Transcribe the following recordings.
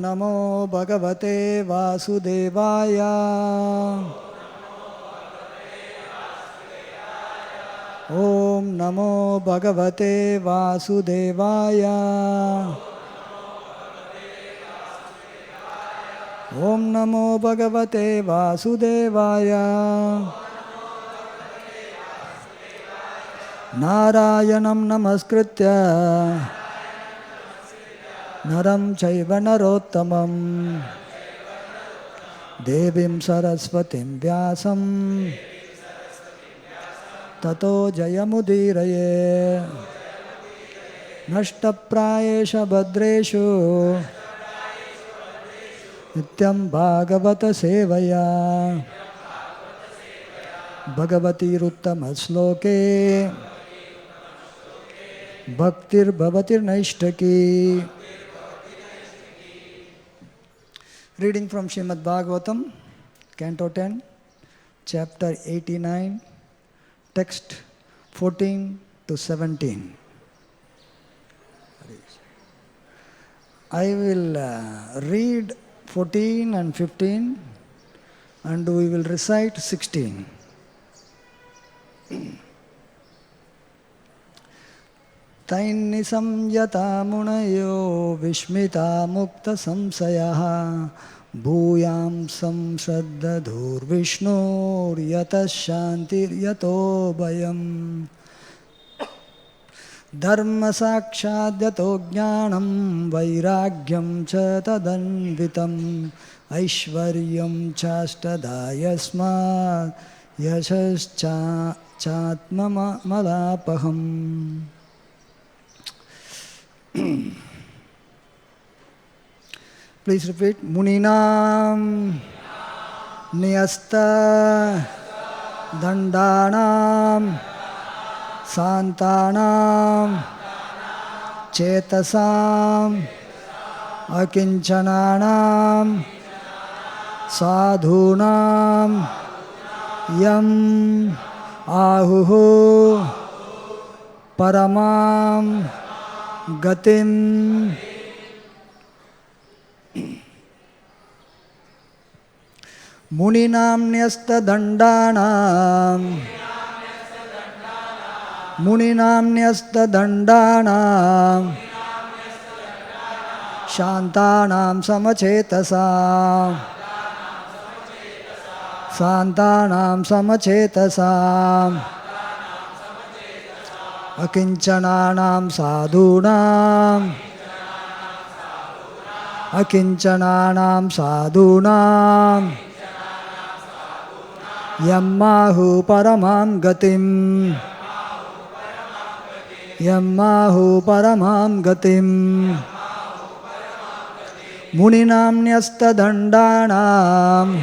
Namo Bhagavate Vasudevaya. Om Namo Bhagavate Vasudevaya. Om Namo Bhagavate Vasudevaya. Narayanam Namaskritya Naram Chaiva Narottamam Devim Saraswatim Vyasam Tato Jayamudiraye Nashtaprayesha Bhadreshu Nityam Bhagavata Sevaya Bhagavati Ruttama Sloke Bhaktir Bhavatir Naishtaki. Reading from Srimad Bhagavatam, Canto 10, Chapter 89, Text 14 to 17. I will read 14 and 15 and we will recite 16. Tainisam yata munayo vishmita mukta samsayaha bhuyam samshraddhadhur vishnur yatas shantir yato bhayam dharma sakshadyato jnanam vairagyam cha tadanvitam aishvaryam chastadayasmat yashas chatma malapaham. Please repeat. Muninam niyasta dandanam santanam chetasam akinchananam sadhunam yam ahuhu paramam gatim. Muninam nyasta dandanam Muninam nyasta dandanam Shantanam samachetasam Santanam samachetasam Akinchananam sadhunam Akinchananam sadhunam Yammahu paramam gatim Yammahu paramam gatim Muninam nyasta dandanam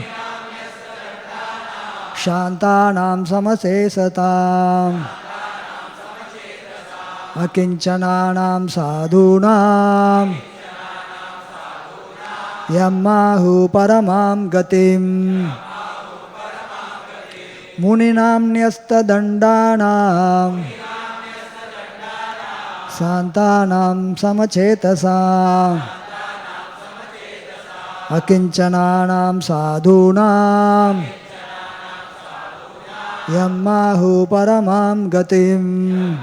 Shantanam samasesatam Akinchananam sadhunam Yammahu paramam gatim Muninam nyasta dandanam Santanam samachetasam Akinchananam sadhunam Yammahu paramam gatim.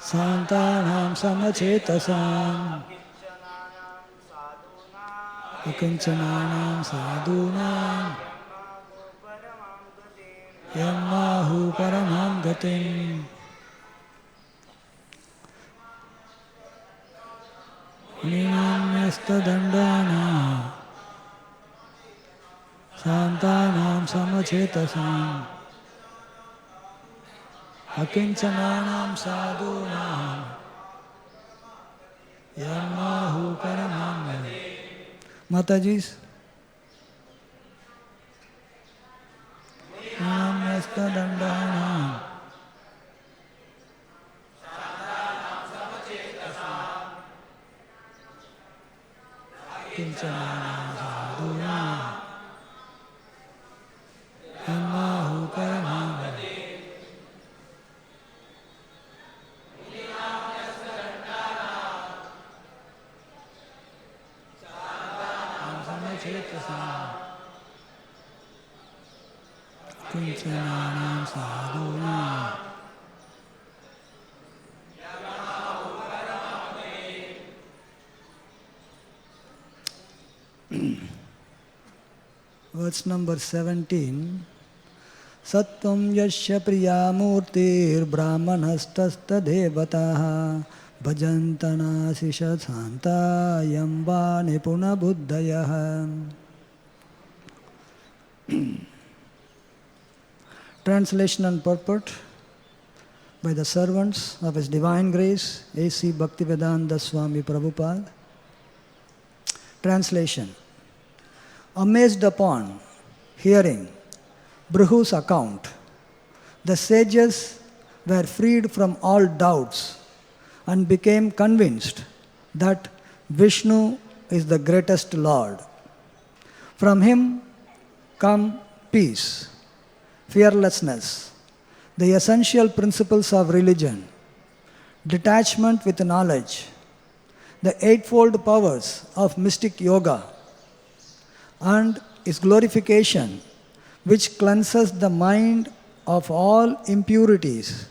Santanam samachetasam Akinchananam sadhunam yamahu paramam gatim. Nimamyasta dandana santanam samachetasam akinchananam sadhunam yamahu paramam gatim. Matajis. Nimamyasta dandana Kincananam sadhunam yamahu paramam gatim. Kincananam sadhunam Verse number 17. Sattvam yasya priyamurtir brahmanastasta devataha bhajantana sishasanta yamba nipuna buddhayaha. Translation and purport by the servants of His Divine Grace, A.C. Bhaktivedanta Swami Prabhupada. Translation. Amazed upon hearing Bhrugu's account, the sages were freed from all doubts and became convinced that Vishnu is the greatest Lord. From Him come peace, fearlessness, the essential principles of religion, detachment with knowledge, the eightfold powers of mystic yoga, and His glorification, which cleanses the mind of all impurities.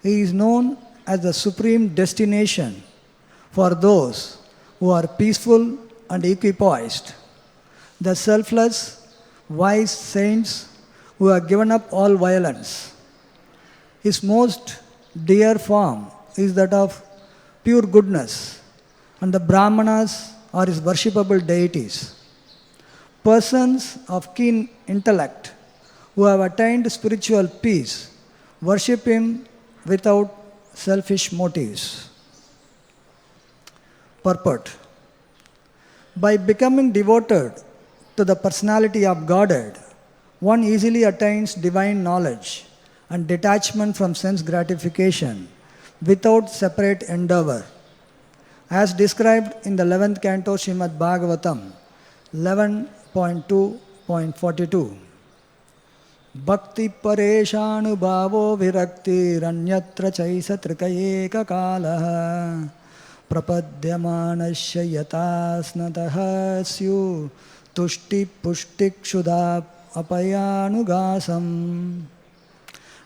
He is known as the supreme destination for those who are peaceful and equipoised, the selfless, wise saints who have given up all violence. His most dear form is that of pure goodness, and the Brahmanas are His worshipable deities. Persons of keen intellect who have attained spiritual peace worship Him without selfish motives. Purport. By becoming devoted to the personality of Godhead, one easily attains divine knowledge and detachment from sense gratification without separate endeavor. As described in the 11th canto Srimad Bhagavatam, 11.2.42. Bhakti pareshanu bhavo virakti ranyatra chaisa trikayeka kalaha prapadyamanasya yatasnataha syu tushti pushti kshudha apayanugasam.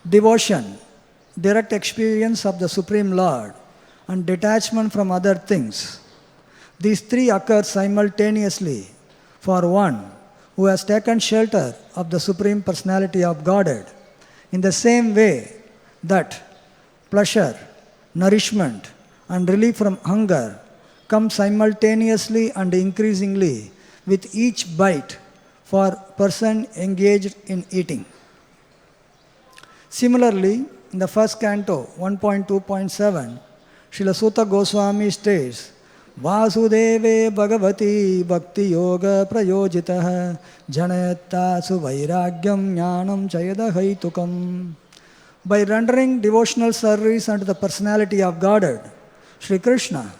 Devotion, direct experience of the Supreme Lord, and detachment from other things. These three occur simultaneously for one who has taken shelter of the Supreme Personality of Godhead, in the same way that pleasure, nourishment, and relief from hunger come simultaneously and increasingly with each bite for person engaged in eating. Similarly, in the first canto, 1.2.7, Srila Sutta Goswami states, Vasudeve Bhagavati Bhakti Yoga Prayojitah Janayata Suvairagyam Jnanam Chayadahaitukam. By rendering devotional service unto the personality of Godhead, Sri Krishna,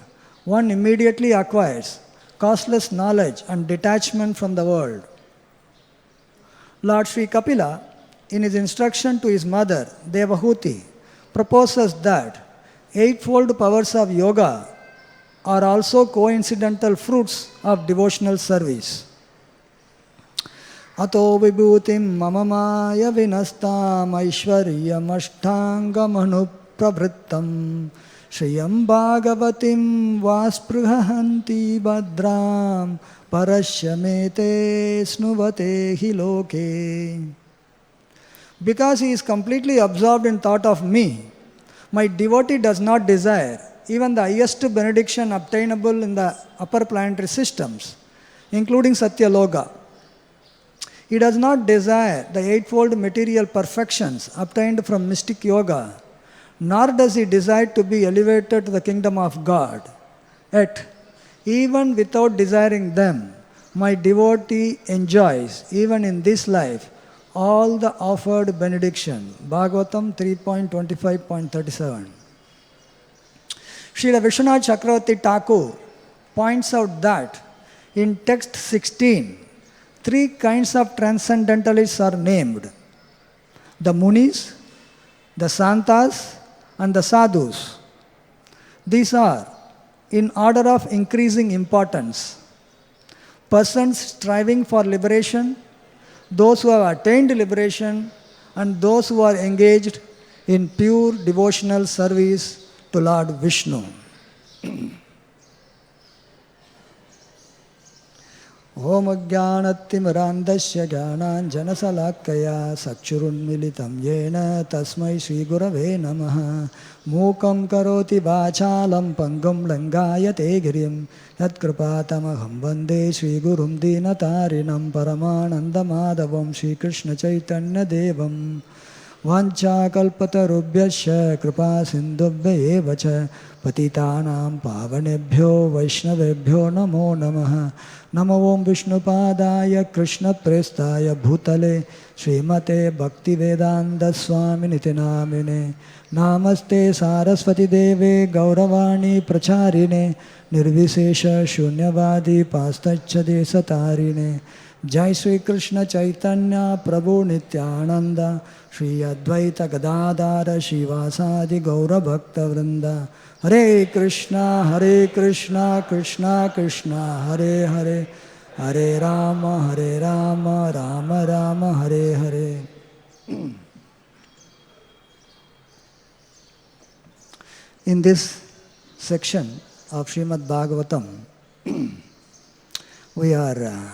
one immediately acquires costless knowledge and detachment from the world. Lord Sri Kapila, in his instruction to his mother, Devahuti, proposes that eightfold powers of yoga are also coincidental fruits of devotional service. Ato vibhutim mamamaya vinastam aishwaryam ashtangamanu pravrittam shriyam bhagavatim vasprhanti badram parashyamete snuvate hi loke. Because he is completely absorbed in thought of me, my devotee does not desire even the highest benediction obtainable in the upper planetary systems, including Satyaloka. He does not desire the eightfold material perfections obtained from mystic yoga, nor does he desire to be elevated to the kingdom of God. Yet, even without desiring them, my devotee enjoys, even in this life, all the offered benediction. Bhagavatam 3.25.37. Srila Vishwanath Chakravarti Thakur points out that in text 16, three kinds of transcendentalists are named: the Munis, the Santas, and the Sadhus. These are, in order of increasing importance, persons striving for liberation, those who have attained liberation, and those who are engaged in pure devotional service to Lord Vishnu. Om Jnanatimirandasya Jnananjanasalakaya Sakshurunmilitam Yena Tasmai Shri Gurave Namaha Mukam Karoti Vachalam Pangam Langayate Girim Yat Kripatamaham Vande Shri Gurum Dinatarinam Paramananda Madhavam Shri Krishna Chaitanya Devam Vancha kalpatarubhyasya kripa sindhubhya eva cha patitanam pavanebhyo vaishnavebhyo namo namaha. Namo Om Vishnupadaya Krishna Prestaya Bhutale Srimate Bhaktivedanta Swaminiti Namine Namaste Saraswati Deve Gauravani Pracharine Nirvisesha Shunyavadi Pastachade Satarine Jai Sri Krishna Chaitanya Prabhu Nityananda Shri Advaita Gadadara Shivasadi Gaura Bhakta Vrinda Hare Krishna Krishna Krishna Hare Hare Hare Rama Rama Rama Hare Hare. In this section of Srimad Bhagavatam, we are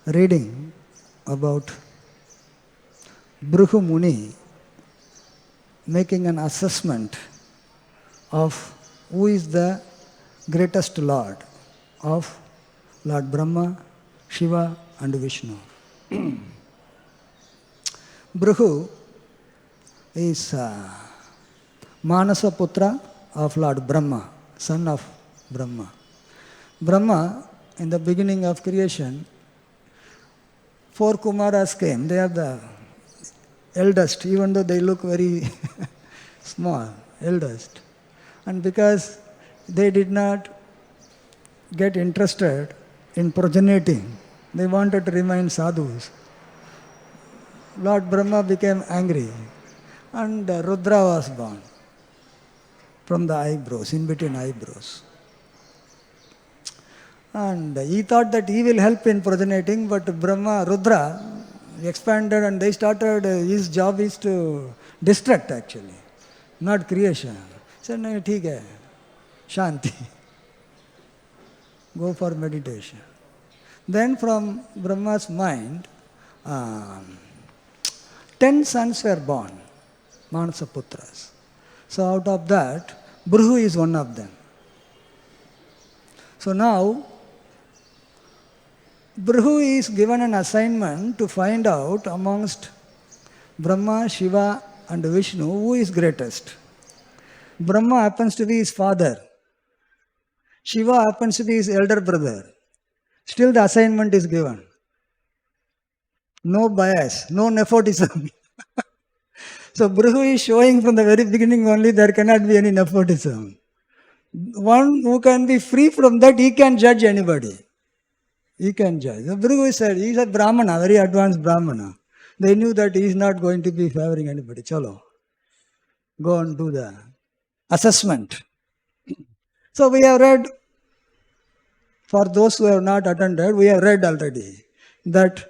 reading about Bhrigu Muni making an assessment of who is the greatest Lord of Lord Brahma, Shiva and Vishnu. Bhrigu is Manasa Putra of Lord Brahma, son of Brahma. Brahma, in the beginning of creation, 4 Kumaras came. They are the eldest, even though they look very small, eldest. And because they did not get interested in progeniting, they wanted to remain sadhus. Lord Brahma became angry and Rudra was born from the eyebrows, in between eyebrows. And he thought that he will help in progeniting, but Rudra expanded and they started, his job is to destruct actually, not creation. He said, no, theek hai, shanti. Go for meditation. Then from Brahma's mind, 10 sons were born, Manasa Putras. So out of that, Bhrigu is one of them. So now, Bhrigu is given an assignment to find out amongst Brahma, Shiva and Vishnu who is greatest. Brahma happens to be his father. Shiva happens to be his elder brother. Still the assignment is given. No bias, no nepotism. So Bhrigu is showing from the very beginning only there cannot be any nepotism. One who can be free from that, he can judge anybody. He can judge. So Bhrigu said, he is a Brahmana, very advanced Brahmana. They knew that he is not going to be favoring anybody. Chalo, go and do the assessment. So we have read, for those who have not attended, we have read already that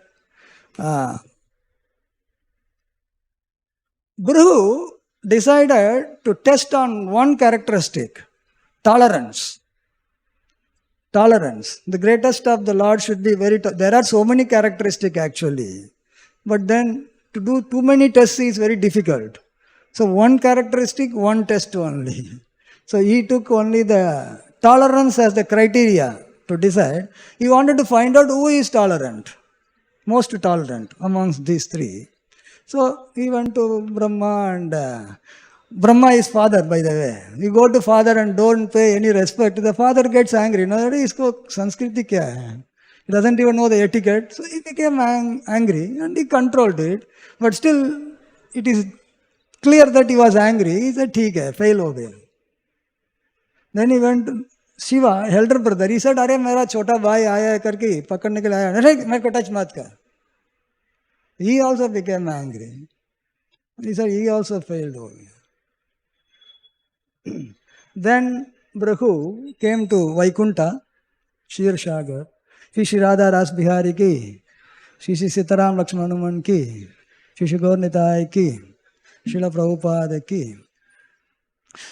Bhrigu decided to test on one characteristic, tolerance. Tolerance. The greatest of the Lord should be very... There are so many characteristics actually. But then to do too many tests is very difficult. So one characteristic, one test only. So he took only the tolerance as the criteria to decide. He wanted to find out who is tolerant, most tolerant amongst these three. So he went to Brahma, and Brahma is father, by the way. You go to father and don't pay any respect, the father gets angry. No, isko Sanskriti kya hai? He doesn't even know the etiquette. So he became angry and he controlled it. But still, it is clear that he was angry. He said, "Theek hai, fail ho gaya." Then he went to Shiva, elder brother. He said, "Arey, mera chota bhai aaya hai karke pakadne ke liye aaya. Nahi, mere ko touch mat kar." He also became angry. He said, he also failed ho gaya. Then Prabhu came to Vaikunta, Shir Shagar. SriSriRadhaRasbihari ki, Sitaram Lakshmanuman ki, Shri Gaur Nitai ki, Srila Prabhupada ki.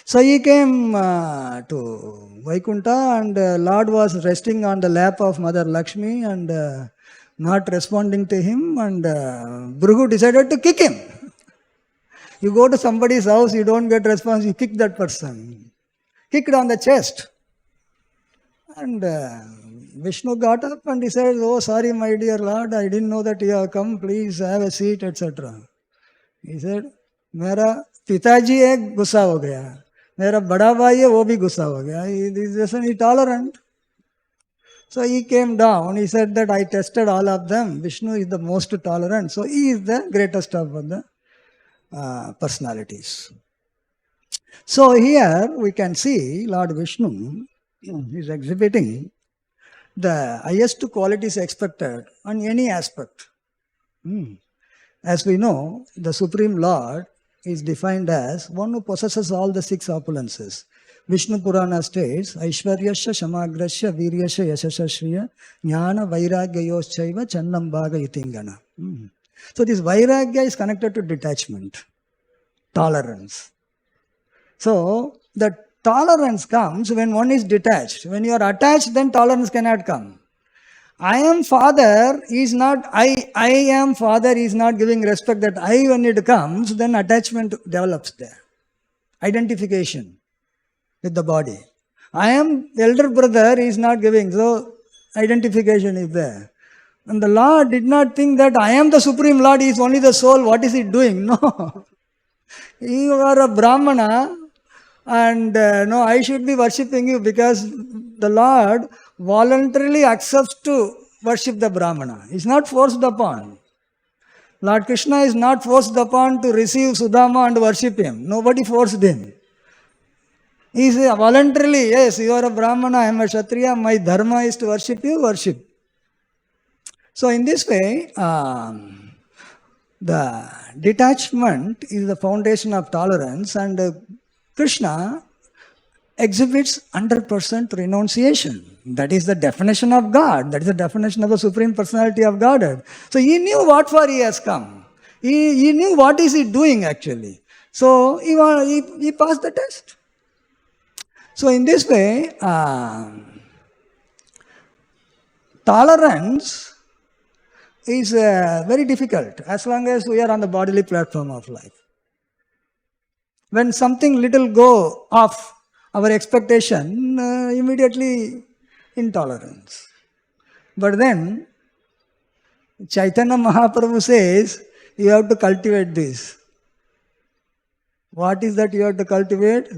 So he came to Vaikunta, and Lord was resting on the lap of Mother Lakshmi and not responding to him, and Bhrigu decided to kick him. You go to somebody's house, you don't get response, you kick that person. Kicked on the chest. And Vishnu got up and he said, "Oh, sorry, my dear Lord, I didn't know that you have come. Please have a seat," etc. He said, "Mera pitaji hai, gussa ho gaya. Mera bada bhai hai, wo bhi gussa ho gaya. He is intolerant." So he came down. He said that I tested all of them. Vishnu is the most tolerant. So he is the greatest of the personalities. So here we can see Lord Vishnu is exhibiting the highest qualities expected on any aspect. As we know, the Supreme Lord is defined as one who possesses all the six opulences. Vishnu Purana states, Aishwaryasya, Shamagrasya, Viryasya, Yashasashriya, Jnana, Vairagyayoschaiva, Channam Bhaga Itingana. So this Vairagya is connected to detachment, tolerance. So the tolerance comes when one is detached. When you are attached, then tolerance cannot come. I am father is not, I am father is not giving respect that I, when it comes, then attachment develops there. Identification with the body. I am elder brother is not giving, so identification is there. And the Lord did not think that I am the Supreme Lord, he is only the soul, what is he doing? No. You are a Brahmana, and no, I should be worshipping you because the Lord voluntarily accepts to worship the Brahmana. He is not forced upon. Lord Krishna is not forced upon to receive Sudama and worship him. Nobody forced him. He says voluntarily, yes, you are a Brahmana, I am a Kshatriya, my dharma is to worship you, worship. So in this way, the detachment is the foundation of tolerance, and Krishna exhibits 100% renunciation. That is the definition of God. That is the definition of the Supreme Personality of Godhead. So he knew what for he has come. He knew what is he doing actually. So he passed the test. So in this way, tolerance is very difficult as long as we are on the bodily platform of life. When something little go off our expectation, immediately intolerance. But then, Chaitanya Mahaprabhu says, you have to cultivate this. What is that you have to cultivate?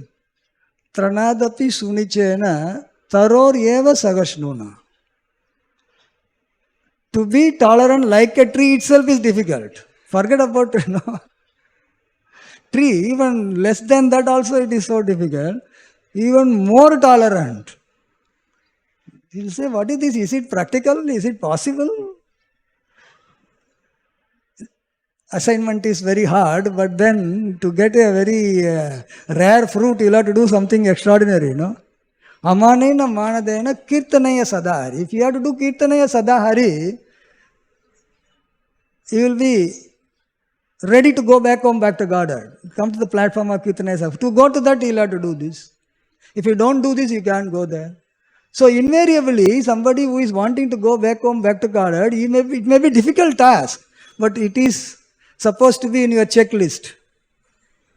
Tranadapi sunichena taror eva sagashnuna. To be tolerant like a tree itself is difficult. Forget about tree, even less than that also it is so difficult. Even more tolerant. He'll say, what is this? Is it practical? Is it possible? Assignment is very hard, but then to get a very rare fruit, you'll have to do something extraordinary, no? Amanena manadena kirtanaya sadahari. If you have to do kirtanaya sadahari, you will be ready to go back home, back to Godhead. Come to the platform of kirtanaya sadahari. To go to that, you'll have to do this. If you don't do this, you can't go there. So invariably, somebody who is wanting to go back home, back to Godhead, it may be a difficult task, but it is supposed to be in your checklist.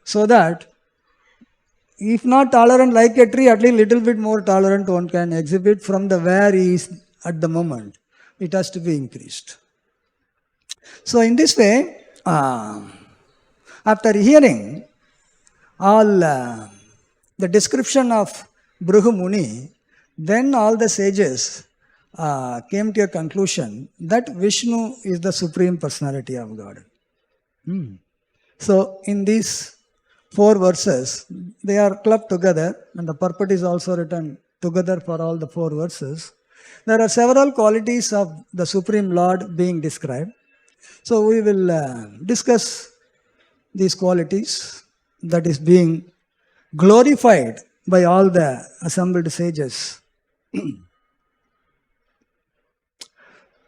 So that, if not tolerant like a tree, at least little bit more tolerant one can exhibit from the where he is at the moment. It has to be increased. So in this way, after hearing all the description of Bhrigu Muni, then all the sages came to a conclusion that Vishnu is the Supreme Personality of God. So in these 4 verses, they are clubbed together, and the purport is also written together for all the 4 verses. There are several qualities of the Supreme Lord being described. So we will discuss these qualities that is being glorified by all the assembled sages.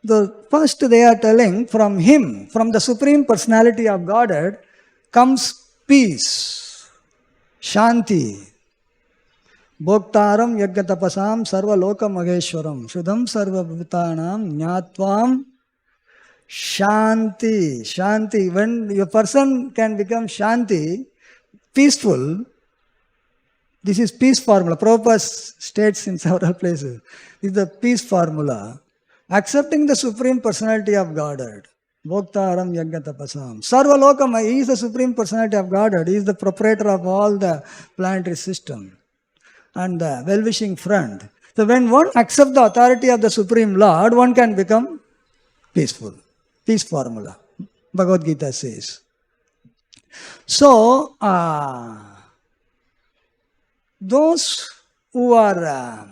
The first they are telling, from him, from the Supreme Personality of Godhead, comes peace, shanti, bhoktaram yajnatapasam sarva loka mageshwaram, shudham sarva bhutanam nyatvam shanti. Shanti, when a person can become shanti, peaceful, this is peace formula. Prabhupada states in several places, this is the peace formula. Accepting the Supreme Personality of Godhead. Bhoktaram Yajnatapasam. Sarva Lokam, he is the Supreme Personality of Godhead. He is the proprietor of all the planetary system and the well-wishing friend. So when one accepts the authority of the Supreme Lord, one can become peaceful. Peace formula. Bhagavad-gita says. So, those who are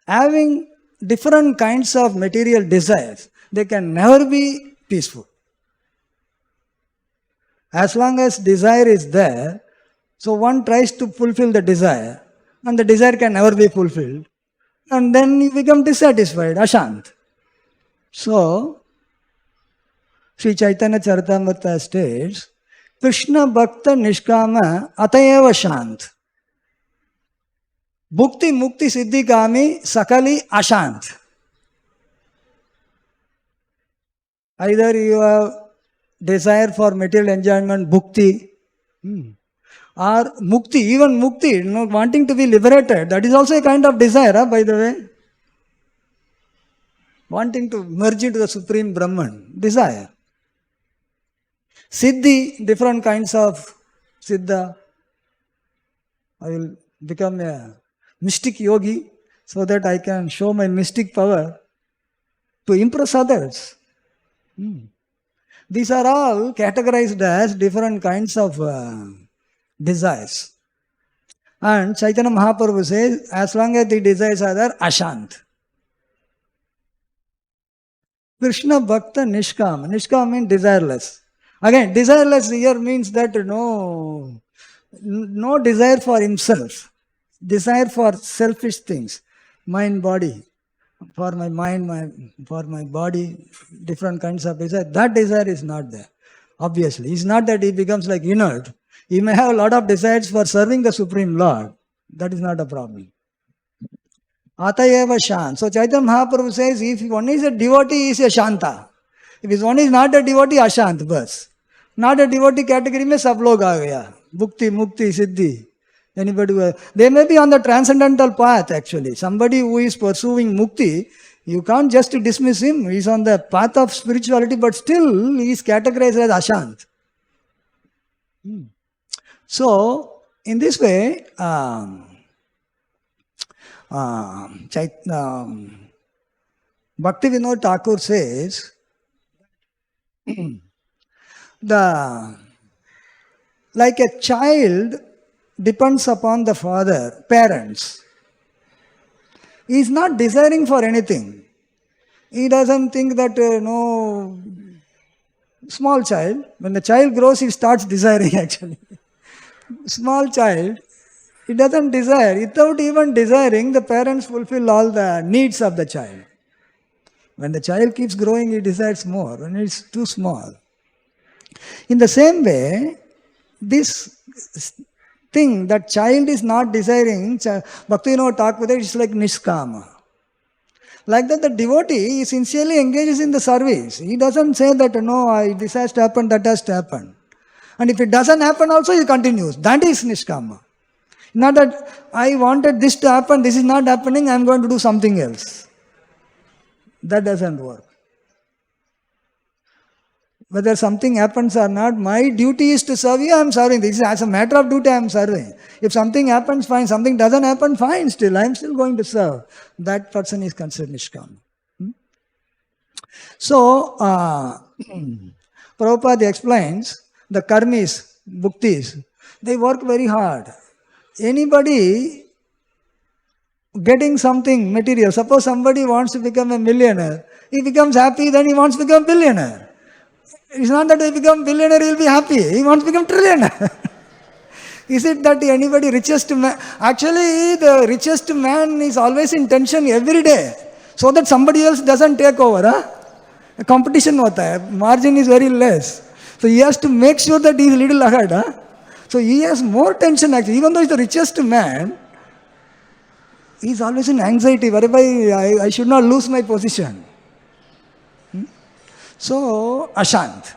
having different kinds of material desires, they can never be peaceful. As long as desire is there, so one tries to fulfill the desire, and the desire can never be fulfilled, and then you become dissatisfied, ashant. So, Sri Chaitanya Charitamrita states, Krishna Bhakta Nishkama Atayeva Shant. Bhukti Mukti Siddhi Kami Sakali Ashant. Either you have desire for material enjoyment, bhukti, or mukti, even mukti, wanting to be liberated, that is also a kind of desire, by the way. Wanting to merge into the Supreme Brahman, desire. Siddhi, different kinds of siddha. I will become a mystic yogi so that I can show my mystic power to impress others. These are all categorized as different kinds of desires. And Chaitanya Mahaprabhu says, as long as the desires are there, ashant. Krishna Bhakta Nishkam. Nishkam means desireless. Again, desireless here means that no desire for himself. Desire for selfish things. Mind, body. For my mind, for my body, different kinds of desire. That desire is not there. Obviously. It's not that he becomes like inert. He may have a lot of desires for serving the Supreme Lord. That is not a problem. Atayeva Shan. So Chaitanya Mahaprabhu says, if one is a devotee, he is a Shanta. If one is not a devotee, Ashant, bas. Not a devotee category mein sab log aa gaya. Bhukti, Mukti, Siddhi. Anybody who, they may be on the transcendental path actually. Somebody who is pursuing Mukti, you can't just dismiss him. He is on the path of spirituality, but still he is categorized as Ashant. So, in this way, Bhaktivinoda Thakur says, like a child depends upon the father, parents. He is not desiring for anything. He doesn't think that, small child, when the child grows, he starts desiring actually. Small child, he doesn't desire. Without even desiring, the parents fulfill all the needs of the child. When the child keeps growing, he desires more. When it's too small. In the same way, this thing that child is not desiring, Bhaktivinoda Thakur, it's like Nishkama. Like that, the devotee sincerely engages in the service. He doesn't say that, no, this has to happen, that has to happen. And if it doesn't happen also, he continues. That is Nishkama. Not that I wanted this to happen, this is not happening, I am going to do something else. That doesn't work. Whether something happens or not, my duty is to serve you, I am serving. This is as a matter of duty, I am serving. If something happens, fine. Something doesn't happen, fine still. I am still going to serve. That person is considered Nishkama. So, Prabhupada explains, the karmis, bhuktis, they work very hard. Anybody getting something material, suppose somebody wants to become a millionaire, he becomes happy, then he wants to become billionaire. It's not that he become billionaire, he will be happy. He wants to become trillionaire. Is it that anybody richest man? Actually, the richest man is always in tension every day, so that somebody else doesn't take over. A competition hota hai. Margin is very less. So he has to make sure that he is little ahead. So he has more tension actually. Even though he is the richest man, he is always in anxiety, whereby I should not lose my position. So, ashant.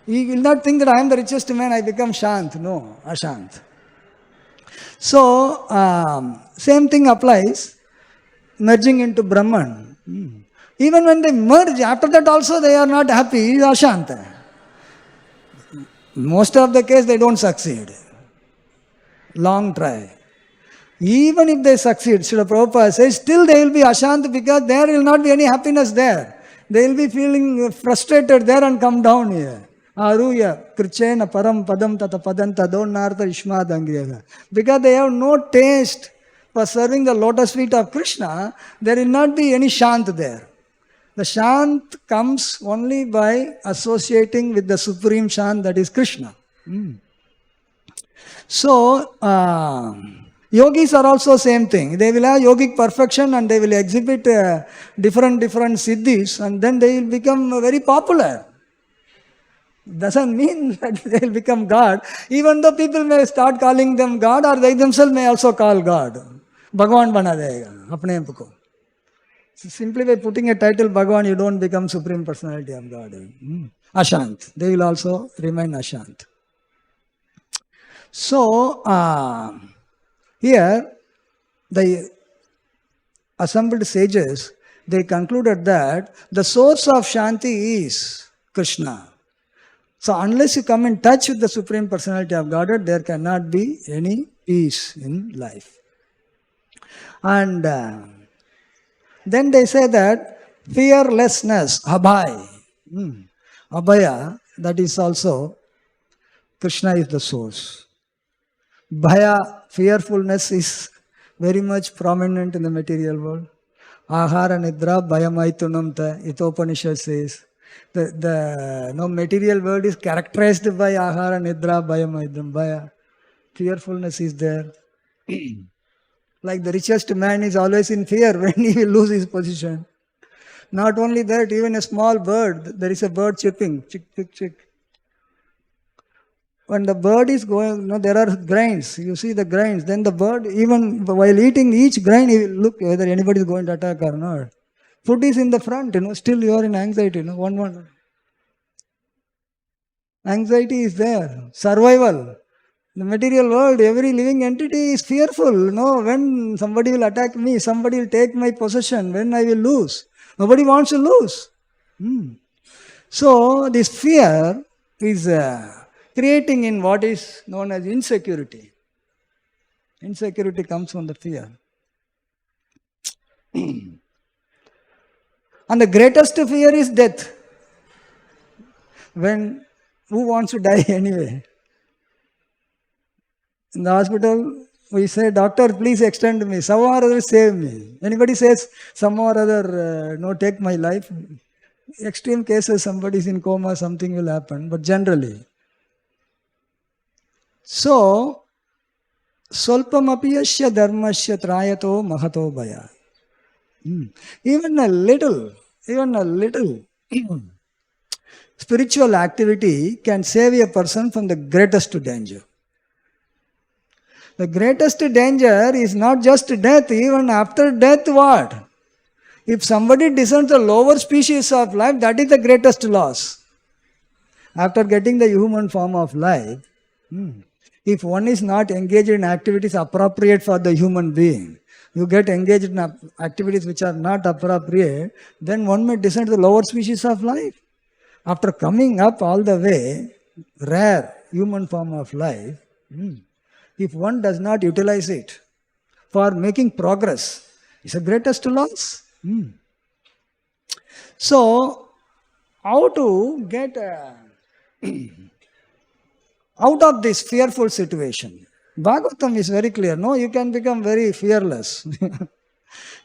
He will not think that I am the richest man, I become shant. No, ashant. So, same thing applies, merging into Brahman. Even when they merge, after that also they are not happy, it is ashant. Most of the case they don't succeed. Long try. Even if they succeed, Srila Prabhupada says, still they will be ashant because there will not be any happiness there. They will be feeling frustrated there and come down here. Aruya, krichena param padam tata padanta donartha ishmadangriyaga. Because they have no taste for serving the lotus feet of Krishna, there will not be any shant there. The shant comes only by associating with the supreme shant, that is Krishna. So, yogis are also same thing. They will have yogic perfection and they will exhibit different siddhis, and then they will become very popular. Doesn't mean that they will become God. Even though people may start calling them God, or they themselves may also call God. Bhagavan bana dega, apne आप को. Simply by putting a title Bhagavan, you don't become Supreme Personality of God. Ashant. They will also remain Ashant. So, here, the assembled sages, they concluded that the source of Shanti is Krishna. So, unless you come in touch with the Supreme Personality of Godhead, there cannot be any peace in life. And then they say that fearlessness, abhay, abhaya, that is also, Krishna is the source. Bhaya, fearfulness, is very much prominent in the material world. Ahara nidra bhayamaitunam ta, Itopanishad says. The material world is characterized by ahara nidra bhayamaitunam, bhaya. Fearfulness is there. Like the richest man is always in fear when he will lose his position. Not only that, even a small bird, there is a bird chirping, chick, chick, chick. When the bird is going, there are grains, you see the grains, then the bird, even while eating each grain, he will look whether anybody is going to attack or not. Food is in the front, still you are in anxiety, one. Anxiety is there, survival. The material world, every living entity is fearful. When somebody will attack me, somebody will take my possession, when I will lose. Nobody wants to lose. So, this fear is creating in what is known as insecurity. Insecurity comes from the fear. And the greatest fear is death. Who wants to die anyway? In the hospital, we say, doctor, please extend me. Somehow or other, save me. Anybody says, somehow or other, no, take my life. Extreme cases, somebody is in coma, something will happen. But generally. So, Solpamapiyasya dharmasya trayato mahato bhaya. Even a little spiritual activity can save a person from the greatest danger. The greatest danger is not just death, even after death what? If somebody descends the lower species of life, that is the greatest loss. After getting the human form of life, if one is not engaged in activities appropriate for the human being, you get engaged in activities which are not appropriate, then one may descend to the lower species of life. After coming up all the way, rare human form of life, if one does not utilize it for making progress, it's the greatest loss. So, how to get out of this fearful situation? Bhagavatam is very clear. No, you can become very fearless.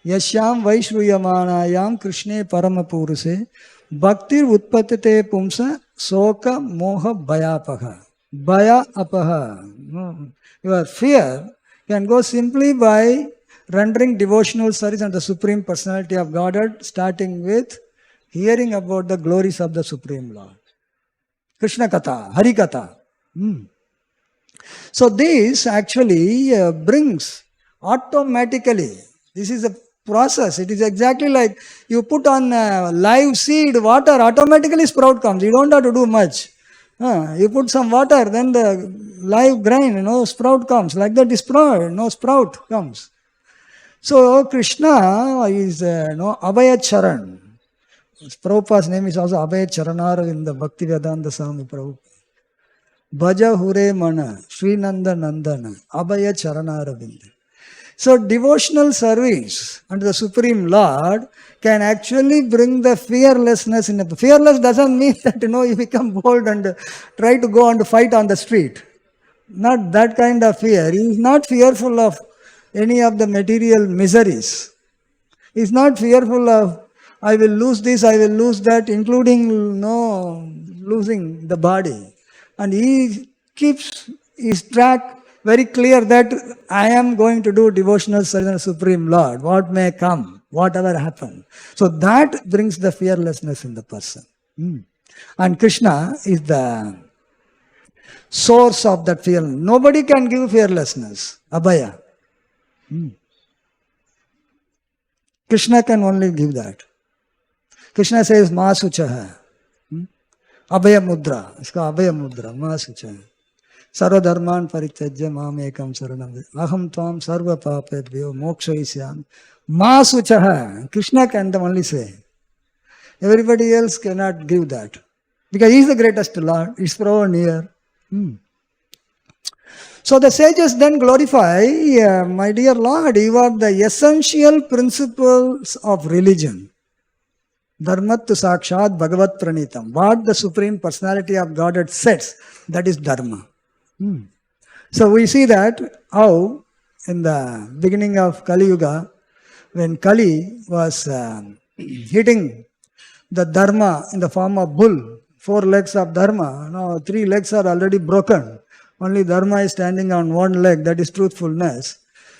Yashyam Vaishruyamanayam Krishne Paramapuruse Bhaktir Utpatite Pumsa Soka Moha Bhayapaha. Bhaya Apaha. Your fear can go simply by rendering devotional service and the Supreme Personality of Godhead, starting with hearing about the glories of the Supreme Lord. Krishna Katha, Hari Katha. So this actually brings automatically, this is a process, it is exactly like you put on live seed, water, automatically sprout comes, you don't have to do much. You put some water, then the live grain, sprout comes, like that is sprout comes. So Krishna is Abhaya Charan. Prabhupada's name is also Abhaya Charanara in the Bhakti Vedanta Swami Prabhu. Bhaja Hure Mana, Srinanda Nandana, Abhaya Charanaravinda. So devotional service unto the Supreme Lord can actually bring the fearlessness in. Fearless doesn't mean that you become bold and try to go and fight on the street. Not that kind of fear. He is not fearful of any of the material miseries. He is not fearful of I will lose this, I will lose that, including losing the body. And he keeps his track very clear that I am going to do devotional service to the Supreme Lord. What may come, whatever happen. So that brings the fearlessness in the person. And Krishna is the source of that fear. Nobody can give fearlessness. Abhaya. Krishna can only give that. Krishna says, Ma Suchaha. Abhaya Mudra. Iska Abhaya Mudra. Ma Suchaha. Sarva Dharman Parityajya Mam Ekam Saranam. Aham Tvam Sarva Papebhyo Mokshayisyam. Ma Suchaha. Krishna can only say. Everybody else cannot give that. Because he is the greatest Lord. He is forever near. So the sages then glorify, my dear Lord, you are the essential principles of religion. Dharmattu sakshat Bhagavat pranitam. What the Supreme Personality of Godhead says, that is Dharma. So we see that how in the beginning of Kali Yuga, when Kali was hitting the Dharma in the form of bull, 4 legs of Dharma, now 3 legs are already broken. Only Dharma is standing on 1 leg, that is truthfulness.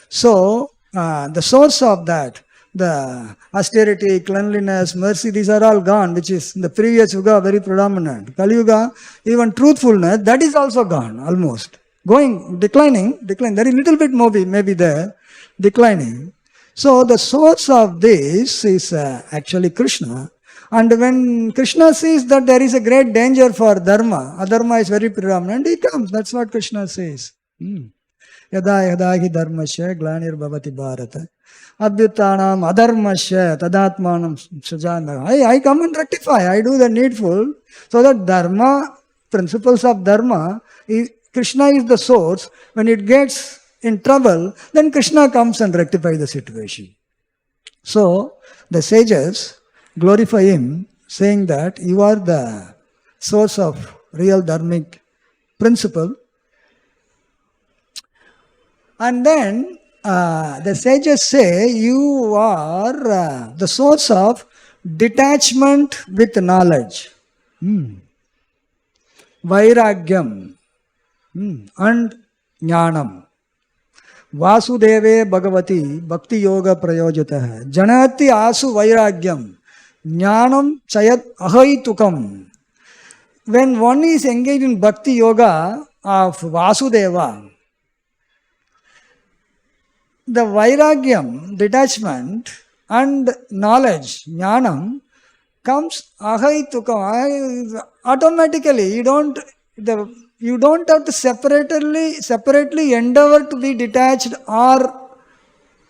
So the source of that, the austerity, cleanliness, mercy, these are all gone, which is in the previous Yuga very predominant. Kali Yuga, even truthfulness, that is also gone almost. Declining, very little bit maybe there, declining. So the source of this is actually Krishna. And when Krishna sees that there is a great danger for Dharma, Adharma is very predominant, he comes. That's what Krishna says. Yada yada hi dharmasya glanir bhavati bharata. Abhyutanam adharmasya tadatmanam sajana. I come and rectify. I do the needful. So that Dharma, principles of Dharma, Krishna is the source. When it gets in trouble, then Krishna comes and rectifies the situation. So the sages glorify him, saying that you are the source of real dharmic principle. And then the sages say you are the source of detachment with knowledge. Vairagyam and jnanam. Vasudeve Bhagavati Bhakti Yoga Prayojata Janati Asu Vairagyam Jnanam Chayat Ahaitukam. When one is engaged in Bhakti Yoga of Vasudeva, the vairagyam, detachment, and knowledge, jnanam, comes ahaitukam, automatically. You don't have to separately endeavor to be detached or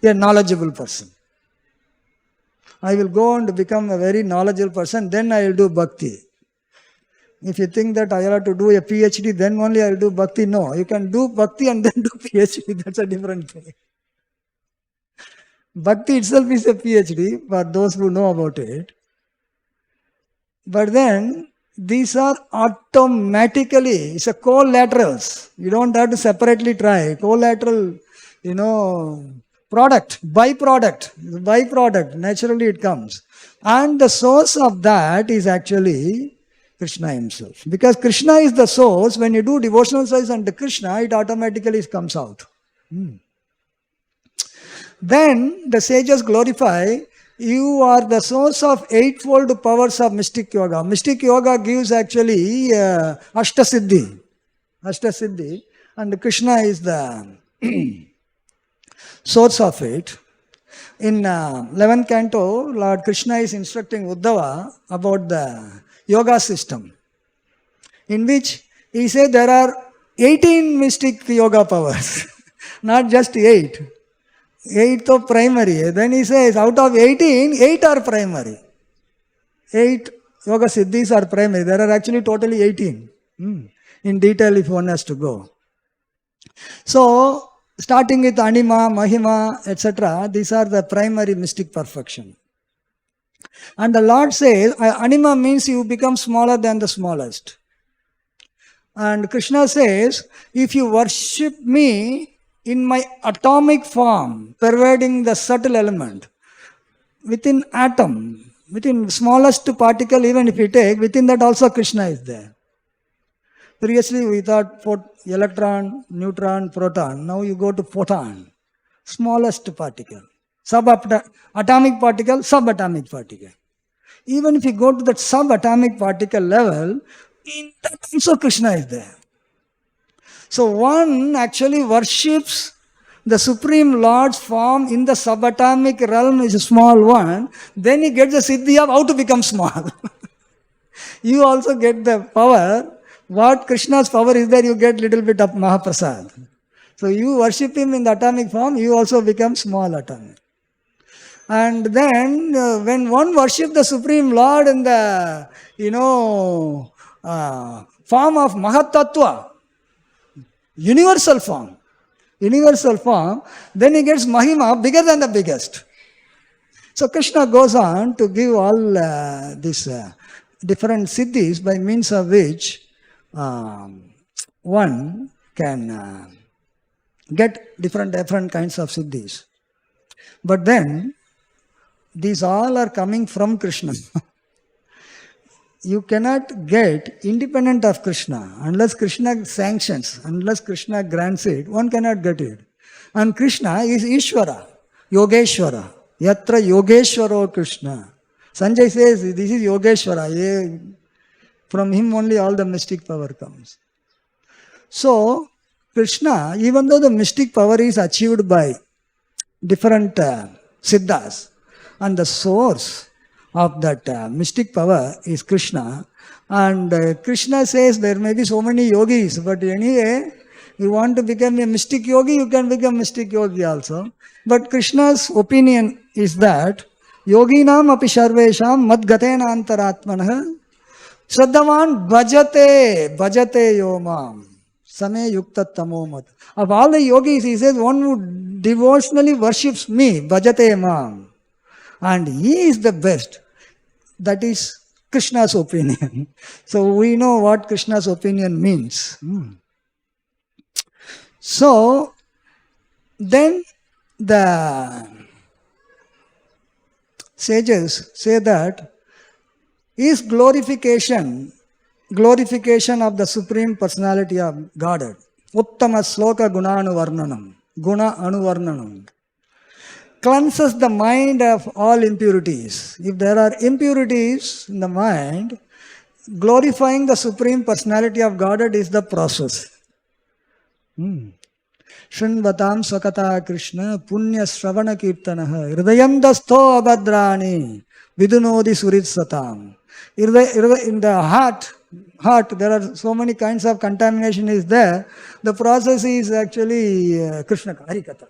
a knowledgeable person. I will go and become a very knowledgeable person, then I will do bhakti. If you think that I have to do a PhD, then only I will do bhakti. No, you can do bhakti and then do PhD. That's a different thing. Bhakti itself is a PhD for those who know about it. But then, these are automatically, it's a collaterals. You don't have to separately try. Collateral, byproduct, naturally it comes. And the source of that is actually Krishna himself. Because Krishna is the source, when you do devotional service under Krishna, it automatically comes out. Then the sages glorify, you are the source of eightfold powers of mystic yoga. Mystic yoga gives actually Ashtasiddhi. And Krishna is the source of it. In 11th canto, Lord Krishna is instructing Uddhava about the yoga system, in which he said there are 18 mystic yoga powers, not just 8. 8 are primary. Then he says, out of 18, 8 are primary. 8 yoga siddhis are primary. There are actually totally 18. In detail, if one has to go. So, starting with Anima, Mahima, etc., these are the primary mystic perfection. And the Lord says, Anima means you become smaller than the smallest. And Krishna says, if you worship me in my atomic form, pervading the subtle element, within atom, within smallest particle, even if you take, within that also Krishna is there. Previously we thought electron, neutron, proton. Now you go to photon, smallest particle. Atomic particle, subatomic particle. Even if you go to that subatomic particle level, in that also Krishna is there. So one actually worships the Supreme Lord's form in the subatomic realm, is a small one. Then he gets the siddhi of how to become small. You also get the power. What Krishna's power is there, you get little bit of Mahaprasad. So you worship him in the atomic form, you also become small atomic. And then when one worships the Supreme Lord in the, form of Mahatattva, universal form, then he gets Mahima, bigger than the biggest. So Krishna goes on to give all these different siddhis by means of which one can get different kinds of siddhis. But then, these all are coming from Krishna. You cannot get independent of Krishna unless Krishna sanctions, unless Krishna grants it, one cannot get it. And Krishna is Ishvara, Yogeshwara. Yatra Yogeshwaro Krishna. Sanjay says, this is Yogeshwara. From him only all the mystic power comes. So, Krishna, even though the mystic power is achieved by different siddhas, and the source of that mystic power is Krishna, and Krishna says there may be so many yogis, but anyway, you want to become a mystic yogi, you can become mystic yogi also. But Krishna's opinion is that yoginam api sarvesham madgatena antaratmanah Shraddhavan bhajate yomam same yukta tamomat. Of all the yogis, he says, one who devotionally worships me, bhajate mam. And he is the best. That is Krishna's opinion. So we know what Krishna's opinion means. So, then the sages say that is glorification of the Supreme Personality of Godhead. Uttama sloka guna anuvarnanam. Cleanses the mind of all impurities. If there are impurities in the mind, glorifying the Supreme Personality of Godhead is the process. Shrinvatam Swakata Krishna Punya Sravana Kirtanaha Hridayam Dasto Abhadrani Vidunodi Surit Satam. In the heart, there are so many kinds of contamination is there. The process is actually Krishna Harikatha.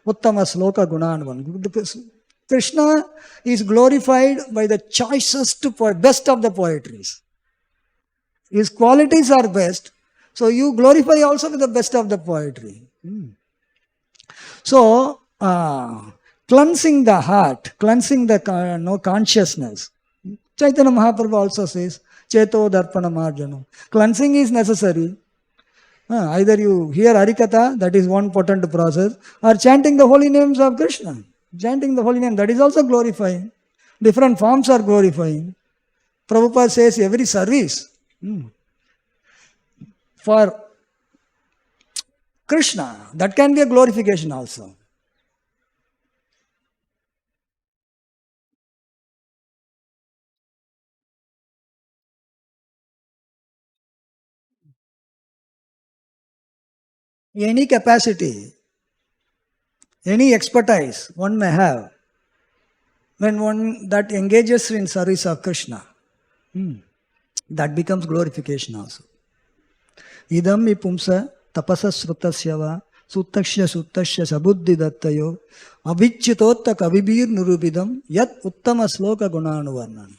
Uttama Sloka Gunanvan. Krishna is glorified by the choicest, best of the poetries. His qualities are best, so you glorify also with the best of the poetry. So, cleansing the heart, cleansing the consciousness. Chaitanya Mahaprabhu also says, Cheto Darpana Marjanam. Cleansing is necessary. Either you hear Harikatha, that is one potent process, or chanting the holy names of Krishna. Chanting the holy name, that is also glorifying. Different forms are glorifying. Prabhupada says every service for Krishna, that can be a glorification also. Any capacity, any expertise one may have, when one that engages in service of Krishna, that becomes glorification also. Idam ipumsa tapasa srutasyava suttaksya sabuddhi dattayo avichitotta kavibir nurubidam yat uttama sloka gunanuvarnan.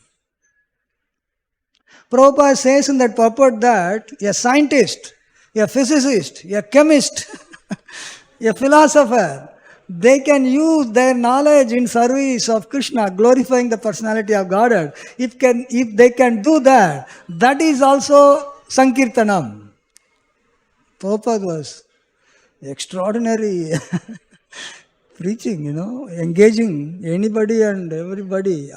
Prabhupada says in that purport that a scientist, a physicist, a chemist, a philosopher, they can use their knowledge in service of Krishna, glorifying the personality of Godhead. If they can do that, that is also Sankirtanam. Prabhupada was extraordinary preaching, engaging anybody and everybody.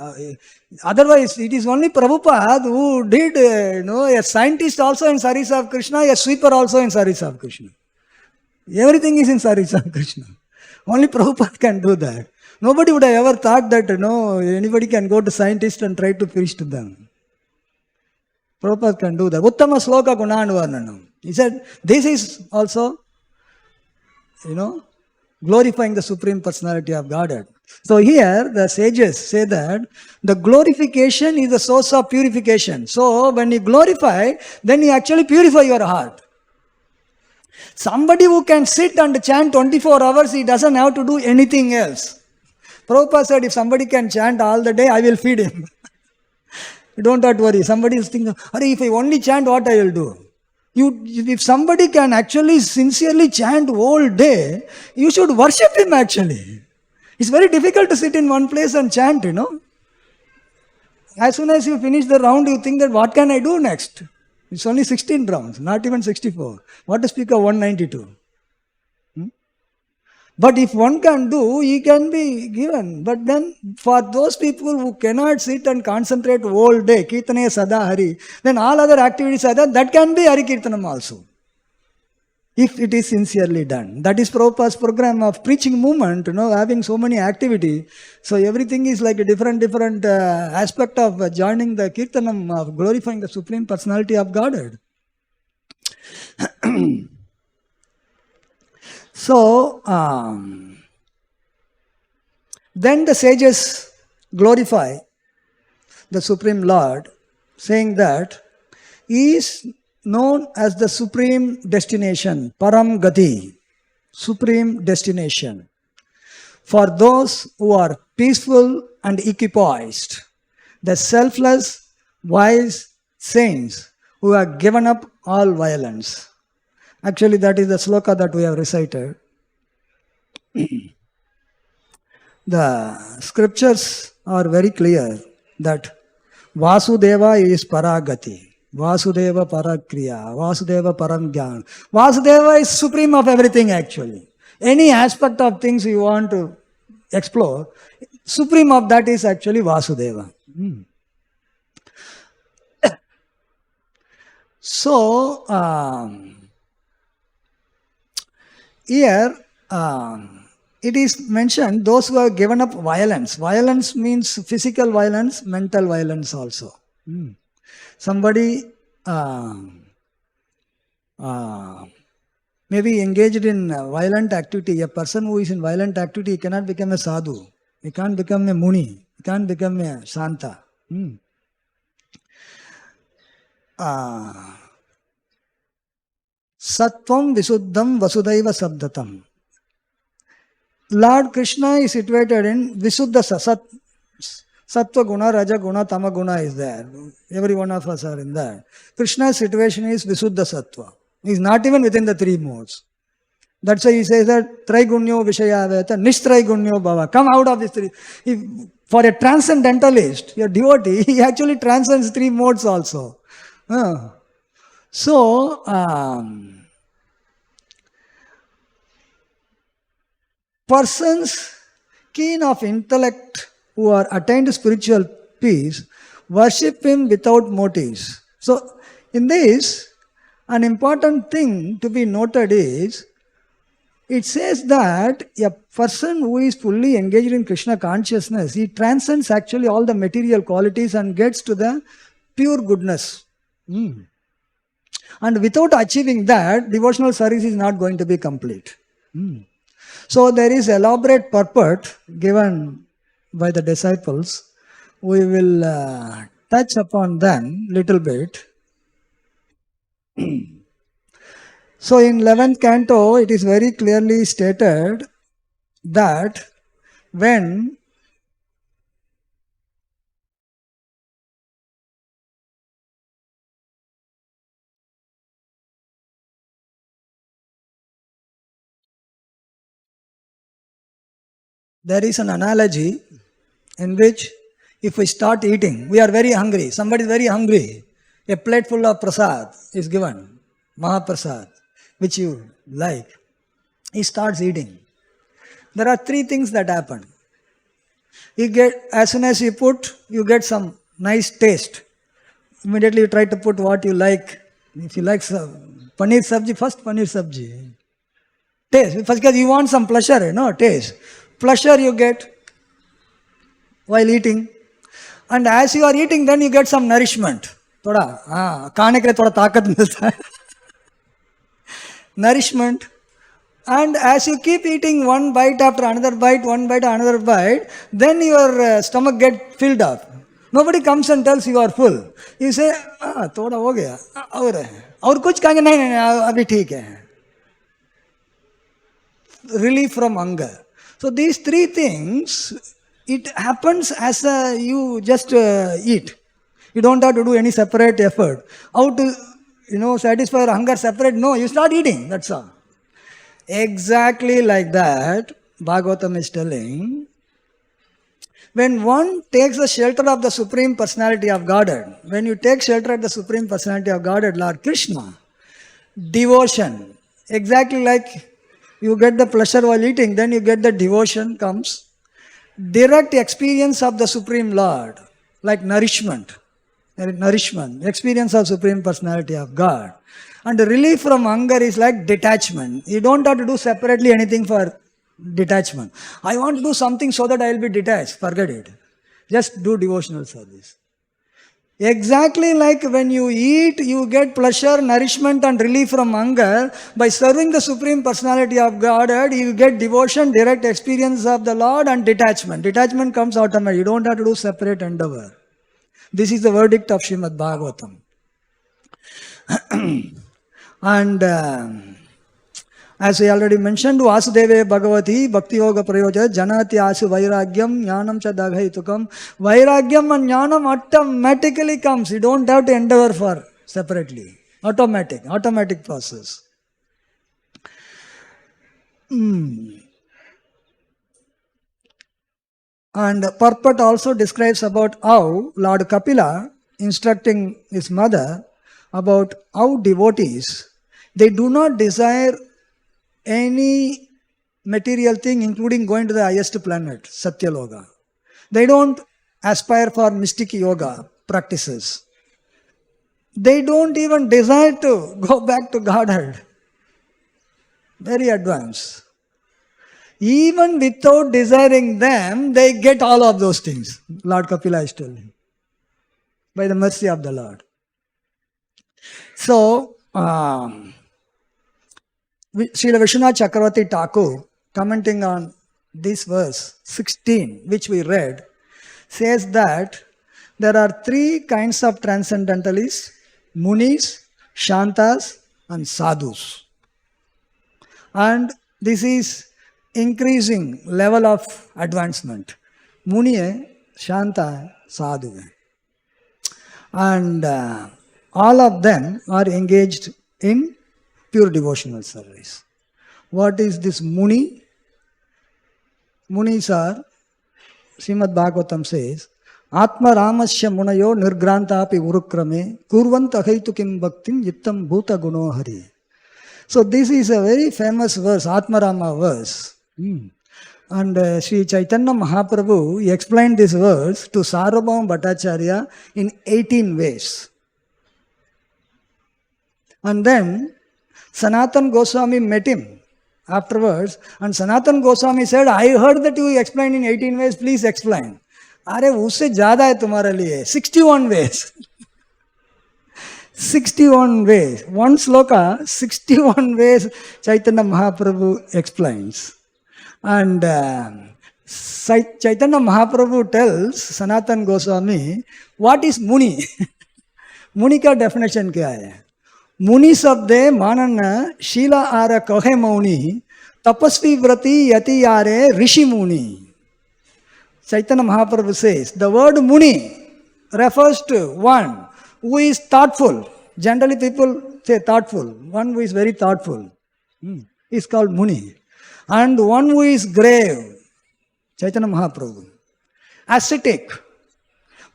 Otherwise, it is only Prabhupada who did, a scientist also in service of Krishna, a sweeper also in service of Krishna. Everything is in service of Krishna. Only Prabhupada can do that. Nobody would have ever thought that, anybody can go to scientists and try to preach to them. Prabhupada can do that. Uttama sloka gunanuvarnanam. He said, this is also, glorifying the Supreme Personality of Godhead. So here, the sages say that the glorification is the source of purification. So when you glorify, then you actually purify your heart. Somebody who can sit and chant 24 hours, he doesn't have to do anything else. Prabhupada said, if somebody can chant all the day, I will feed him. You don't have to worry. Somebody is thinking, if I only chant, what I will do? If somebody can actually sincerely chant whole day, you should worship him actually. It's very difficult to sit in one place and chant, As soon as you finish the round, you think that what can I do next? It's only 16 rounds, not even 64. What to speak of 192? But if one can do, he can be given. But then for those people who cannot sit and concentrate whole day, Kirtane Sada Hari, then all other activities are that can be Hari Kirtanam also. If it is sincerely done. That is Prabhupada's program of preaching movement, having so many activities. So everything is like a different aspect of joining the Kirtanam, of glorifying the Supreme Personality of Godhead. So, then the sages glorify the Supreme Lord, saying that He is known as the Supreme Destination, Param Gati, Supreme Destination, for those who are peaceful and equipoised, the selfless, wise saints who have given up all violence. Actually, that is the sloka that we have recited. The scriptures are very clear that Vasudeva is Paragati, Vasudeva Parakriya, Vasudeva Paramgyan. Vasudeva is supreme of everything actually. Any aspect of things you want to explore, supreme of that is actually Vasudeva. So, here, it is mentioned those who have given up violence. Violence means physical violence, mental violence also. Somebody maybe engaged in violent activity. A person who is in violent activity cannot become a sadhu. He can't become a muni. He can't become a santa. Sattvam Visuddham Vasudhaiva Sabdatam. Lord Krishna is situated in Visuddha Sattva Guna, Raja Guna, Tama Guna is there. Every one of us are in that. Krishna's situation is Visuddha Sattva. He is not even within the three modes. That's why he says that Traigunyo Vishayaveta, Nishtraigunyo Bhava. Come out of these three. For a transcendentalist, a devotee, he actually transcends three modes also. So, persons keen of intellect who are attained spiritual peace worship him without motives. So, in this, an important thing to be noted is, it says that a person who is fully engaged in Krishna consciousness, he transcends actually all the material qualities and gets to the pure goodness. And without achieving that, devotional service is not going to be complete. So there is elaborate purport given by the disciples. We will touch upon them little bit. So in 11th canto, it is very clearly stated that when there is an analogy in which if we start eating, we are very hungry, somebody is very hungry, a plate full of prasad is given, Mahaprasad, which you like. He starts eating. There are three things that happen. As soon as you put, you get some nice taste. Immediately you try to put what you like. If you like paneer sabji, first paneer sabji. Taste. First because you want some pleasure, taste. Pleasure you get while eating. And as you are eating, then you get some nourishment. खाने के लिए थोड़ा ताकत मिलता है. Nourishment. And as you keep eating one bite after another bite, one bite another bite, then your stomach gets filled up. Nobody comes and tells you are full. You say, थोड़ा हो गया, और कुछ कहेंगे नहीं, अभी ठीक है. Relief from hunger. So these three things, it happens as you just eat. You don't have to do any separate effort. How to, satisfy your hunger separate? No, you start eating, that's all. Exactly like that, Bhagavatam is telling, when one takes the shelter of the Supreme Personality of Godhead, when you take shelter of the Supreme Personality of Godhead, Lord Krishna, devotion, exactly like you get the pleasure while eating, then you get the devotion comes. Direct experience of the Supreme Lord, like nourishment, experience of Supreme Personality of God. And the relief from hunger is like detachment. You don't have to do separately anything for detachment. I want to do something so that I will be detached. Forget it. Just do devotional service. Exactly like when you eat, you get pleasure, nourishment and relief from hunger. By serving the Supreme Personality of Godhead, you get devotion, direct experience of the Lord and detachment. Detachment comes automatically. You don't have to do separate endeavor. This is the verdict of Srimad Bhagavatam. And as we already mentioned, Vasudeve Bhagavati Bhakti Yoga Prayoja Janati Asu Vairagyam Jnanam Cha Daghaitukam. Vairagyam and Jnanam automatically comes. You don't have to endeavor for separately. Automatic process. And purport also describes about how Lord Kapila instructing his mother about how devotees, they do not desire any material thing, including going to the highest planet, Satyaloka. They don't aspire for mystic yoga practices. They don't even desire to go back to Godhead. Very advanced. Even without desiring them, they get all of those things. Lord Kapila is telling. By the mercy of the Lord. So, Srila Vishwanath Chakravarti Thakur, commenting on this verse 16, which we read, says that there are three kinds of transcendentalists: munis, shantas, and sadhus. And this is increasing level of advancement. Muni hai, shanta hai, sadhu hai. And all of them are engaged in pure devotional service. What is this muni? Munis are, Srimad Bhagavatam says, Atma Ramasya Munayo Nirgranta api Urukrame Kurvanta Haitukim Bhaktim Yittam Bhuta Guno Hari. So this is a very famous verse, Atma Rama verse. And Sri Chaitanya Mahaprabhu, he explained this verse to Sarvabhauma Bhattacharya in 18 ways. And then Sanatan Goswami met him afterwards, and Sanatan Goswami said, I heard that you explained in 18 ways, please explain. अरे उससे ज्यादा है तुम्हारे लिए 61 ways. 61 ways. One sloka, 61 ways Chaitanya Mahaprabhu explains. And Chaitanya Mahaprabhu tells Sanatan Goswami, what is Muni? Muni का definition क्या है? मुनि शब्दे मानन शीला आर कहे मौनी तपस्वी व्रति यति आरे ऋषि मुनि. Chaitanya Mahaprabhu says, the word Muni refers to one who is thoughtful. Generally people say thoughtful. One who is very thoughtful is called Muni. And one who is grave, Chaitanya Mahaprabhu. Ascetic.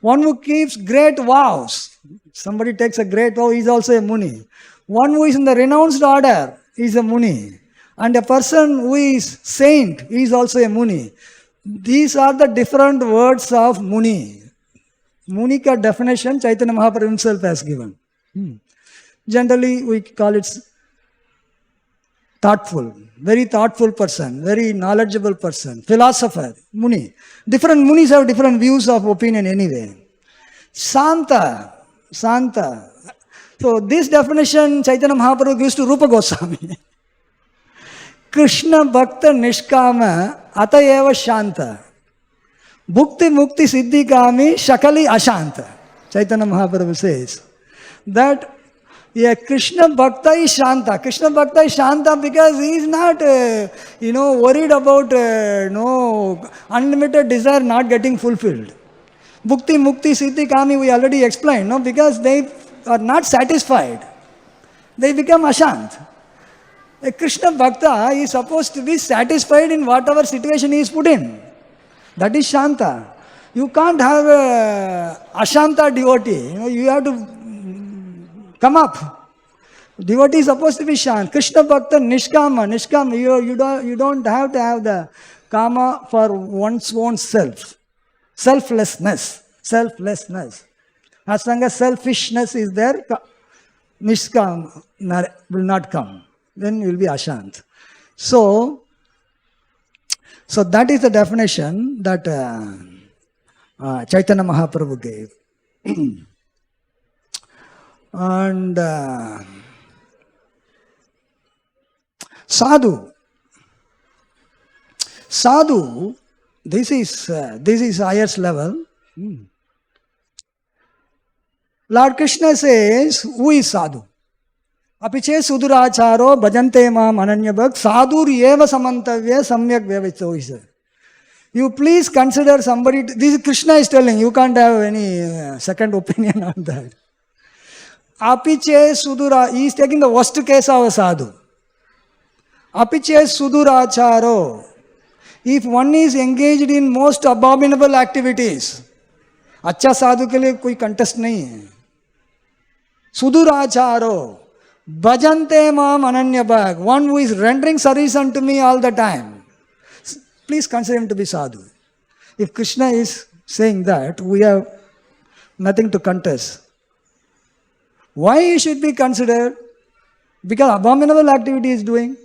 One who keeps great vows. Somebody takes a great vow, he is also a Muni. One who is in the renounced order is a Muni. And a person who is saint is also a Muni. These are the different words of Muni. Muni ka definition Chaitanya Mahaprabhu himself has given. Generally we call it thoughtful, very thoughtful person, very knowledgeable person, philosopher, Muni. Different Munis have different views of opinion anyway. Santa. So this definition Chaitanya Mahaprabhu gives to Rupa Goswami. Krishna Bhakta Nishkama Atayeva Shanta. Bhukti Mukti Siddhi Kami Shakali Ashanta. Chaitanya Mahaprabhu says that Krishna Bhakta is Shanta. Krishna Bhakta is Shanta because he is not, worried about unlimited desire not getting fulfilled. Bhukti Mukti Siddhi Kami we already explained, because they are not satisfied. They become Ashant. A Krishna Bhakta is supposed to be satisfied in whatever situation he is put in. That is Shanta. You can't have a Ashanta devotee. You have to come up. Devotee is supposed to be Shant. Krishna Bhakta Nishkama. You don't have to have the kama for one's own self. Selflessness. As long as selfishness is there, Nishkama will not come. Then you will be Ashant. So that is the definition that Chaitanya Mahaprabhu gave. And Sadhu, this is highest level. Lord Krishna says, who is Sadhu? Apiche suduracharo bhajante mam ananyabhak sadhur yeva samantavya samyak vyavachito. You please consider somebody, this Krishna is telling, you can't have any second opinion on that. Apiche sudura, he is taking the worst case of a sadhu. Apiche suduracharo, if one is engaged in most abominable activities, अच्छा साधु के लिए कोई contest नहीं है. Suduracharo, bhajante mam ananyabhak, one who is rendering service unto me all the time. Please consider him to be sadhu. If Krishna is saying that, we have nothing to contest. Why he should be considered? Because abominable activity is doing.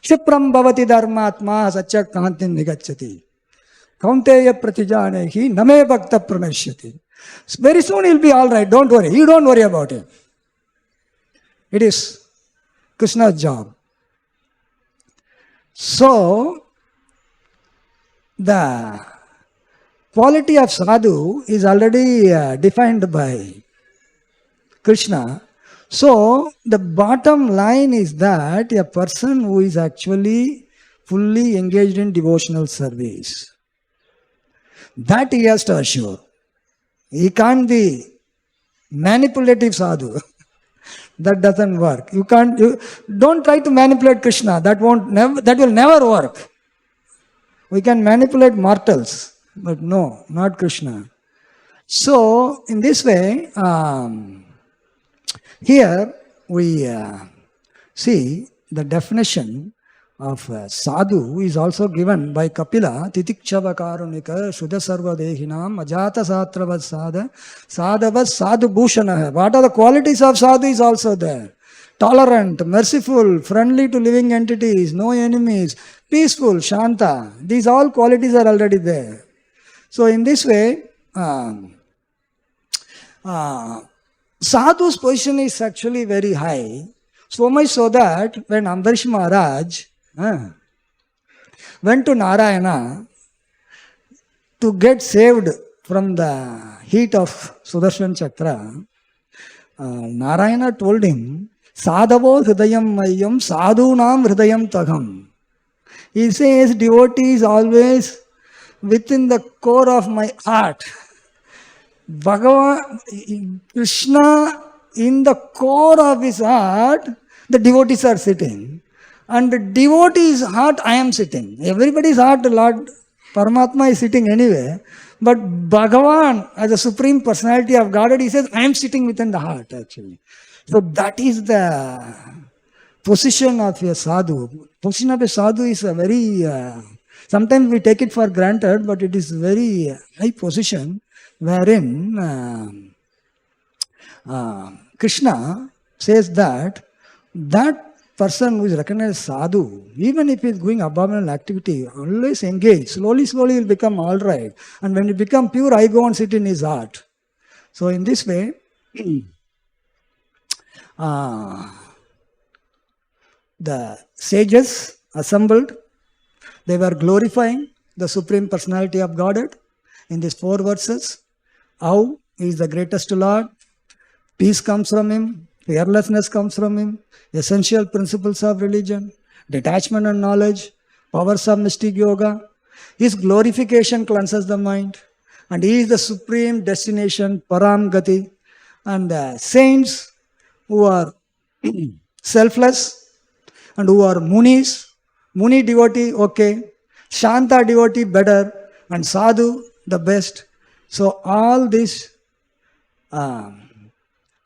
Shipram bhavati dharmatma satya kantin nigacchati. Kaunteya pratijanehi name bhakta pranashyati. Very soon he'll be all right. Don't worry. You don't worry about him. It is Krishna's job. So, the quality of sadhu is already defined by Krishna. So, the bottom line is that a person who is actually fully engaged in devotional service, that he has to assure. He can't be manipulative sadhu. That doesn't work. You can't. Don't try to manipulate Krishna. That will never work. We can manipulate mortals, but no, not Krishna. So, in this way, here we see the definition of sadhu is also given by Kapila, titikshava karunika, shuddha sarva dehinam, ajata satravad sadhava sadhu bhushana. What are the qualities of sadhu is also there. Tolerant, merciful, friendly to living entities, no enemies, peaceful, shanta. These all qualities are already there. So in this way, sadhu's position is actually very high. So much so that when Ambarish Maharaj went to Narayana to get saved from the heat of Sudarshan Chakra, Narayana told him, Sadhavo hridayam mayam sadhunam hridayam taham. He says, devotee is always within the core of my heart. Bhagavan, Krishna, in the core of his heart, the devotees are sitting. And the devotee's heart, I am sitting. Everybody's heart, Lord Paramatma is sitting anyway. But Bhagavan, as a supreme personality of Godhead, he says, I am sitting within the heart actually. So that is the position of a sadhu. Position of a sadhu is a very, sometimes we take it for granted, but it is very high position wherein Krishna says that person who is recognized as sadhu, even if he is going abominable activity, always engage. Slowly he will become all right. And when he become pure, I go and sit in his heart. So in this way, the sages assembled, they were glorifying the Supreme Personality of Godhead in these 4 verses. How he is the greatest Lord, peace comes from him, fearlessness comes from him, essential principles of religion, detachment and knowledge, powers of mystic yoga. His glorification cleanses the mind, and he is the supreme destination, Param Gati. And the saints who are selfless and who are munis, muni devotee, okay, shanta devotee, better, and sadhu, the best. So all these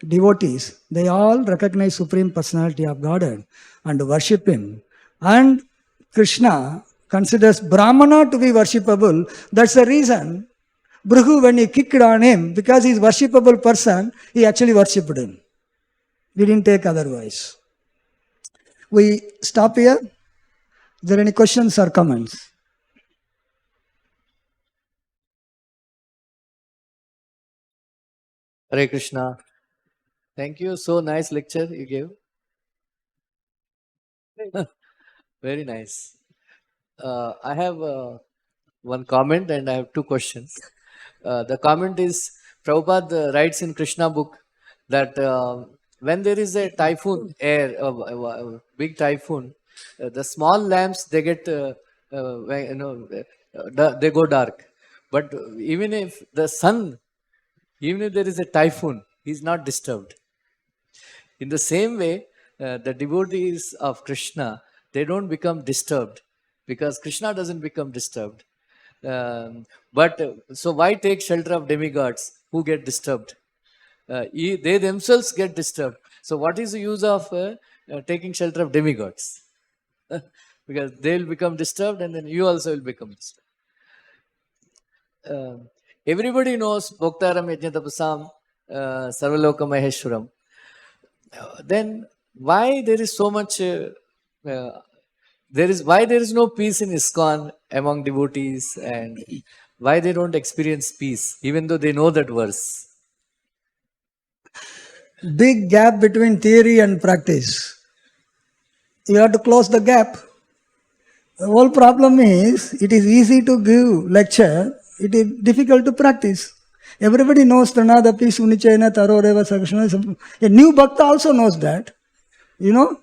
devotees, they all recognize Supreme Personality of Godhead and worship him. And Krishna considers Brahmana to be worshipable. That's the reason Bhrigu, when he kicked on him, because he is worshipable person, he actually worshipped him. We didn't take otherwise. We stop here. Is there any questions or comments? Hare Krishna. Thank you. So nice lecture you gave. Very nice. I have one comment and I have 2 questions. The comment is, Prabhupada writes in Krishna book that when there is a typhoon, big typhoon, the small lamps, they get, they go dark. But even if the sun, even if there is a typhoon, he is not disturbed. In the same way, the devotees of Krishna, they don't become disturbed because Krishna doesn't become disturbed. So why take shelter of demigods who get disturbed? They themselves get disturbed. So what is the use of taking shelter of demigods? Because they will become disturbed and then you also will become disturbed. Everybody knows Bhoktaram Yajnatapasam Sarvaloka Maheshwaram. Then why there is so much why there is no peace in ISKCON among devotees, and why they don't experience peace even though they know that verse? Big gap between theory and practice. You have to close the gap. The whole problem is, it is easy to give lecture, it is difficult to practice. Everybody knows Pranadapi Sunichena Taroreva Sakshana. A new Bhakta also knows that. You know?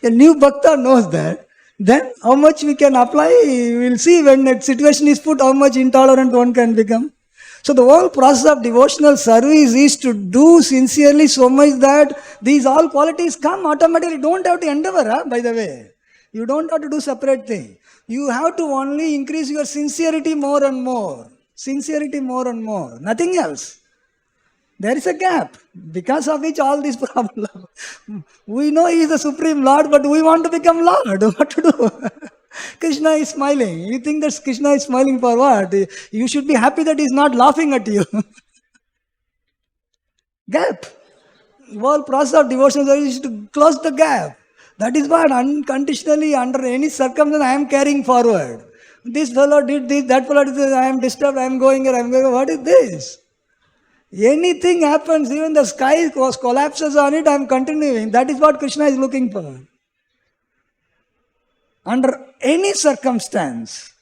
A new Bhakta knows that. Then how much we can apply, we will see when that situation is put, how much intolerant one can become. So the whole process of devotional service is to do sincerely so much that these all qualities come automatically. Don't have to endeavor, by the way. You don't have to do separate thing. You have to only increase your sincerity more and more. Sincerity more and more. Nothing else. There is a gap, because of which all this problem. We know He is the Supreme Lord, but we want to become Lord. What to do? Krishna is smiling. You think that Krishna is smiling for what? You should be happy that He is not laughing at you. Gap. Whole process of devotional service is to close the gap. That is what unconditionally, under any circumstance, I am carrying forward. This fellow did this, that fellow did this, I am disturbed, I am going here, I am going. What is this? Anything happens, even the sky collapses on it, I am continuing. That is what Krishna is looking for. Under any circumstance,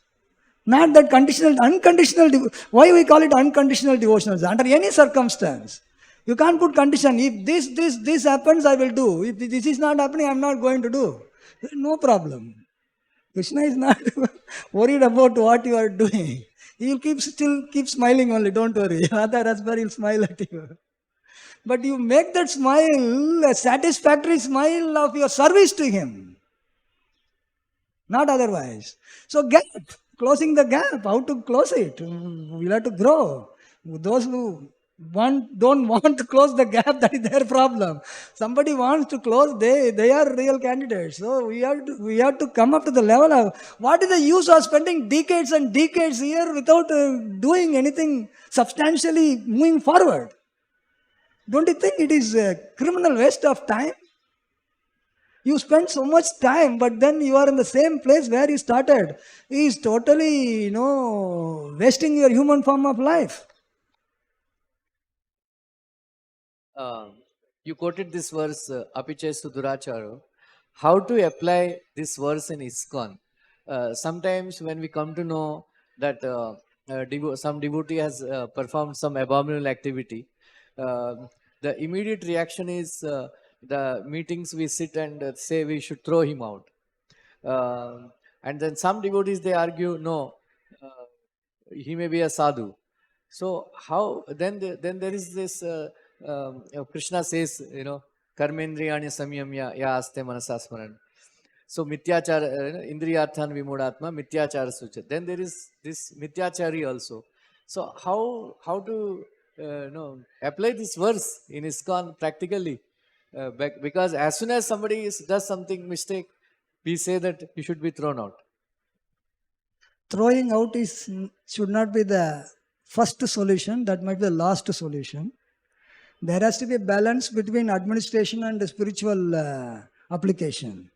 not that conditional, unconditional. Why we call it unconditional devotional? Under any circumstance. You can't put condition. If this happens, I will do. If this is not happening, I am not going to do. No problem. Krishna is not worried about what you are doing. He will still keep smiling only, don't worry. RadhaRasbihari will smile at you. But you make that smile a satisfactory smile of your service to Him. Not otherwise. So gap, closing the gap, how to close it? We'll have to grow. Those who don't want to close the gap, that is their problem. Somebody wants to close, they are real candidates. So we have to come up to the level of, what is the use of spending decades and decades here without doing anything substantially moving forward? Don't you think it is a criminal waste of time? You spend so much time, but then you are in the same place where you started. It is totally, wasting your human form of life. You quoted this verse, Apichestu Duracharo. How to apply this verse in ISKCON? Sometimes when we come to know that some devotee has performed some abominable activity, the immediate reaction is the meetings we sit and say we should throw him out. And then some devotees, they argue, no, he may be a sadhu. So how, then there is this, Krishna says, karmendriyani samyamya ya aste manasasmaran. So mityachara, indriyarthan vimudatma, mityachara sucha. Then there is this mityachari also. So how to apply this verse in ISKCON practically? Because as soon as somebody does something mistake, we say that you should be thrown out. Throwing out should not be the first solution, that might be the last solution. There has to be a balance between administration and spiritual application.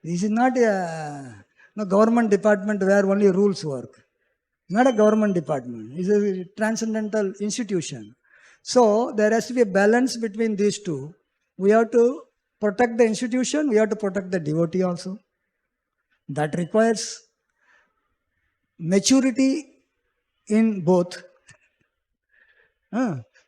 This is not a government department where only rules work. Not a government department. It's a transcendental institution. So there has to be a balance between these two. We have to protect the institution, we have to protect the devotee also. That requires maturity in both.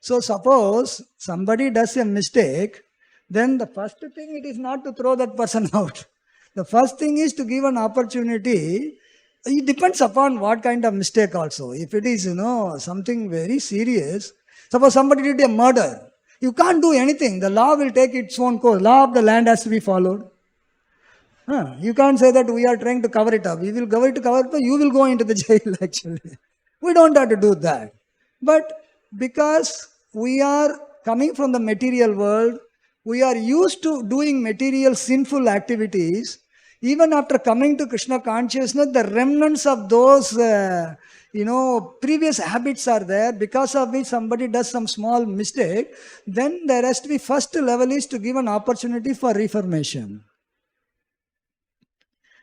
So suppose somebody does a mistake, then the first thing, it is not to throw that person out. The first thing is to give an opportunity. It depends upon what kind of mistake also. If it is, something very serious, suppose somebody did a murder, you can't do anything. The law will take its own course. Law of the land has to be followed. You can't say that we are trying to cover it up. We will cover it up, you will go into the jail actually. We don't have to do that. But because we are coming from the material world, we are used to doing material sinful activities. Even after coming to Krishna consciousness, the remnants of those previous habits are there, because of which somebody does some small mistake. Then there has to be, first level is to give an opportunity for reformation.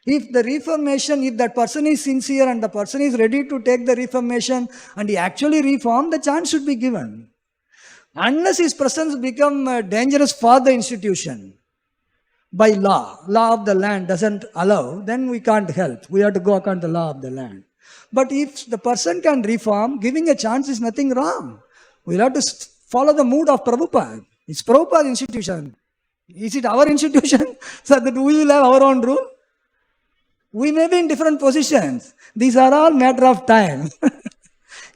If that person is sincere and the person is ready to take the reformation and he actually reform, the chance should be given. Unless his presence become dangerous for the institution. by law of the land doesn't allow, then we can't help. We have to go according to the law of the land. But if the person can reform, giving a chance is nothing wrong. We'll have to follow the mood of Prabhupada. It's Prabhupada's institution. Is it our institution? So that we will have our own rule? We may be in different positions. These are all matter of time.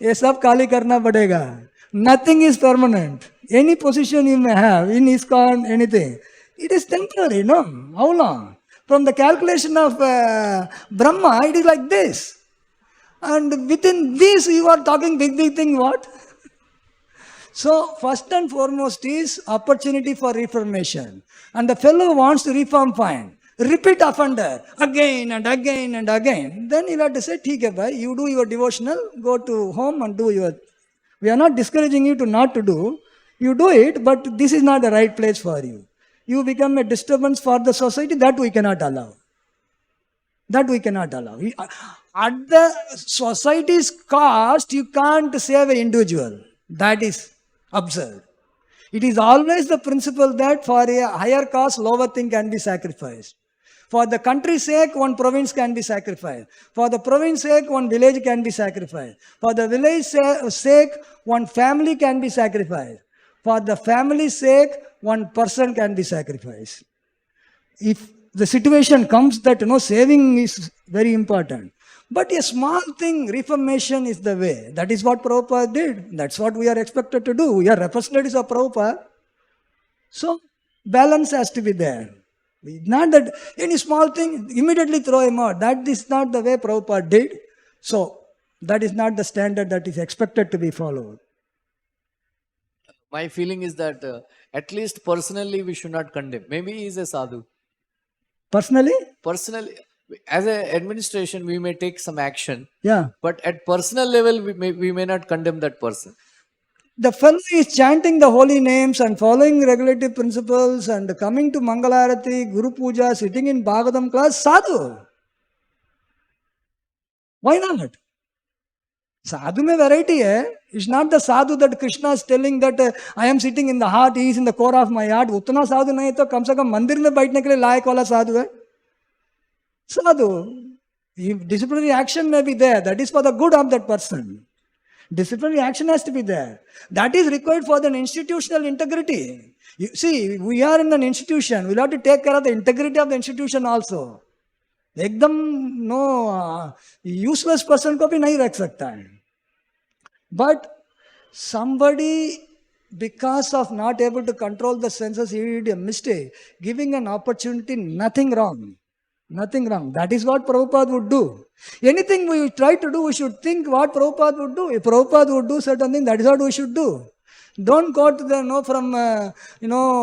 ये सब खाली करना पड़ेगा. Nothing is permanent. Any position you may have in ISKCON, anything, it is temporary, no? How long? From the calculation of Brahma, it is like this. And within this, you are talking big thing, what? So, first and foremost is opportunity for reformation. And the fellow wants to reform, fine. Repeat offender, again and again and again. Then he'll have to say, "Theek hai bhai, you do your devotional, go to home and do your..." We are not discouraging you to not to do. You do it, but this is not the right place for you. You become a disturbance for the society, that we cannot allow. That we cannot allow. At the society's cost, you can't save an individual. That is absurd. It is always the principle that for a higher cause, lower thing can be sacrificed. For the country's sake, one province can be sacrificed. For the province's sake, one village can be sacrificed. For the village's sake, one family can be sacrificed. For the family's sake, one person can be sacrificed. If the situation comes that, saving is very important. But a small thing, reformation is the way. That is what Prabhupada did. That's what we are expected to do. We are representatives of Prabhupada. So, balance has to be there. Not that any small thing, immediately throw him out. That is not the way Prabhupada did. So, that is not the standard that is expected to be followed. My feeling is that at least personally we should not condemn. Maybe he is a sadhu. Personally? Personally, as an administration, we may take some action. Yeah. But at personal level, we may not condemn that person. The fellow is chanting the holy names and following regulative principles and coming to Mangala arati, Guru Puja, sitting in Bhagavatam class, sadhu. Why not? Sadhu mein variety hai. It's not the sadhu that Krishna is telling that I am sitting in the heart, he is in the core of my heart. Utna sadhu nahi to kam se kam mandir mein baithne ke liye layak wala sadhu hai. Sadhu. Disciplinary action may be there. That is for the good of that person. Disciplinary action has to be there. That is required for the institutional integrity. You see, we are in an institution. We'll have to take care of the integrity of the institution also. एकदम useless person को भी नहीं रख सकता है. But somebody, because of not able to control the senses, he did a mistake. Giving an opportunity, nothing wrong. Nothing wrong. That is what Prabhupada would do. Anything we try to do, we should think what Prabhupada would do. If Prabhupada would do certain thing, that is what we should do. Don't go to the, from,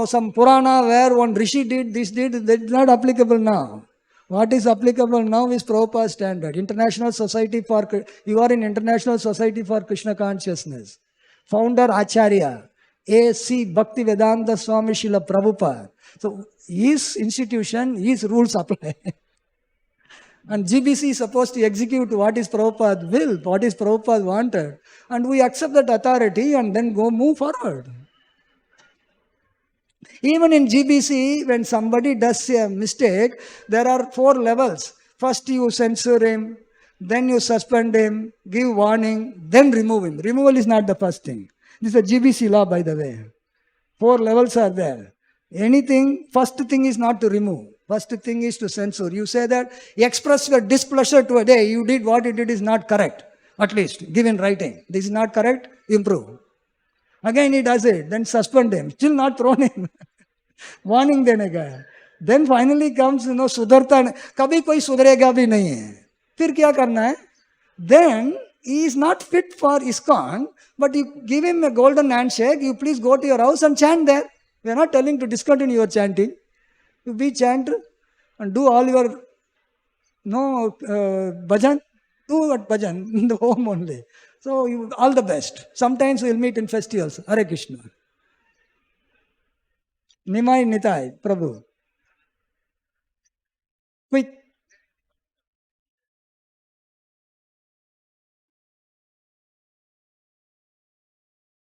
some Purana where one Rishi did, this did, that is not applicable now. What is applicable now is Prabhupada's standard. International Society for, you are in International Society for Krishna Consciousness. Founder Acharya, A.C. Bhaktivedanta Swami Srila Prabhupada. So, his institution, his rules apply. And GBC is supposed to execute what is Prabhupada's will, what is Prabhupada wanted. And we accept that authority and then go move forward. Even in GBC, when somebody does a mistake, there are 4 levels. First you censure him, then you suspend him, give warning, then remove him. Removal is not the first thing. This is a GBC law, by the way. 4 levels are there. Anything, first thing is not to remove. First thing is to censure. You say that, express your displeasure to a day, you did what you did is not correct. At least, give in writing. This is not correct, improve. Again he does it, then suspend him. Still not thrown him. Warning dene ka. Then finally comes, sudharta. Kabhi koi sudharega bhi nahi hai. Fir kya karna hai? Then he is not fit for ISKCON, but you give him a golden handshake, you please go to your house and chant there. We are not telling to discontinue your chanting. You be chant and do all your bhajan. Do what bhajan in the home only. So, all the best. Sometimes we will meet in festivals. Hare Krishna. Nimai Nitai, Prabhu. Quick.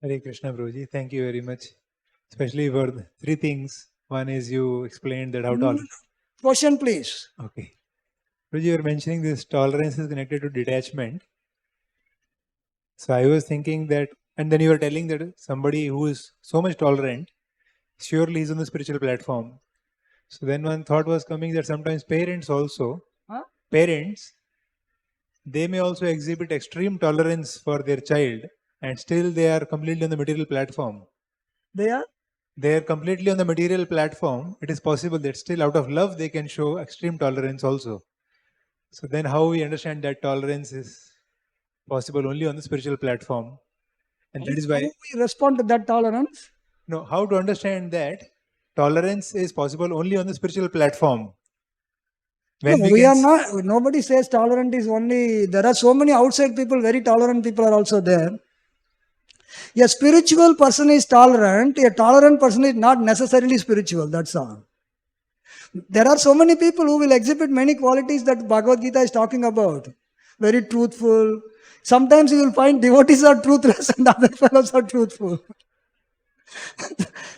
Hare Krishna, Prabhuji. Thank you very much. Especially for the 3 things. One is you explained that how to... Question, please. Okay. Prabhuji, you were mentioning this tolerance is connected to detachment. So I was thinking that, and then you were telling that somebody who is so much tolerant, surely is on the spiritual platform. So then one thought was coming that sometimes parents also, parents, they may also exhibit extreme tolerance for their child and still they are completely on the material platform. They are? They are completely on the material platform. It is possible that still out of love they can show extreme tolerance also. So then how we understand that tolerance is possible only on the spiritual platform. And that is why... How we respond to that tolerance? No, how to understand that tolerance is possible only on the spiritual platform. When No, we are not, nobody says tolerant is only, there are so many outside people, very tolerant people are also there. A spiritual person is tolerant, a tolerant person is not necessarily spiritual, that's all. There are so many people who will exhibit many qualities that Bhagavad-gita is talking about. Very truthful. Sometimes you will find devotees are truthless and other fellows are truthful.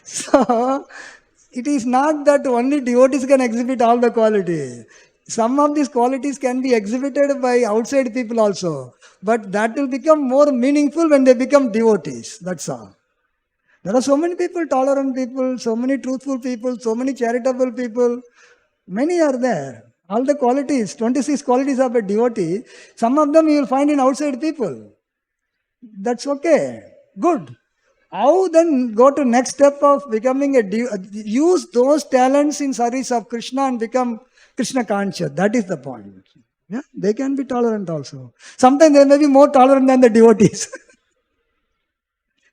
So, it is not that only devotees can exhibit all the qualities. Some of these qualities can be exhibited by outside people also. But that will become more meaningful when they become devotees. That's all. There are so many people, tolerant people, so many truthful people, so many charitable people. Many are there. All the qualities, 26 qualities of a devotee, some of them you will find in outside people. That's okay. Good. How then go to next step of becoming use those talents in service of Krishna and become Krishna conscious. That is the point. Yeah, they can be tolerant also. Sometimes they may be more tolerant than the devotees.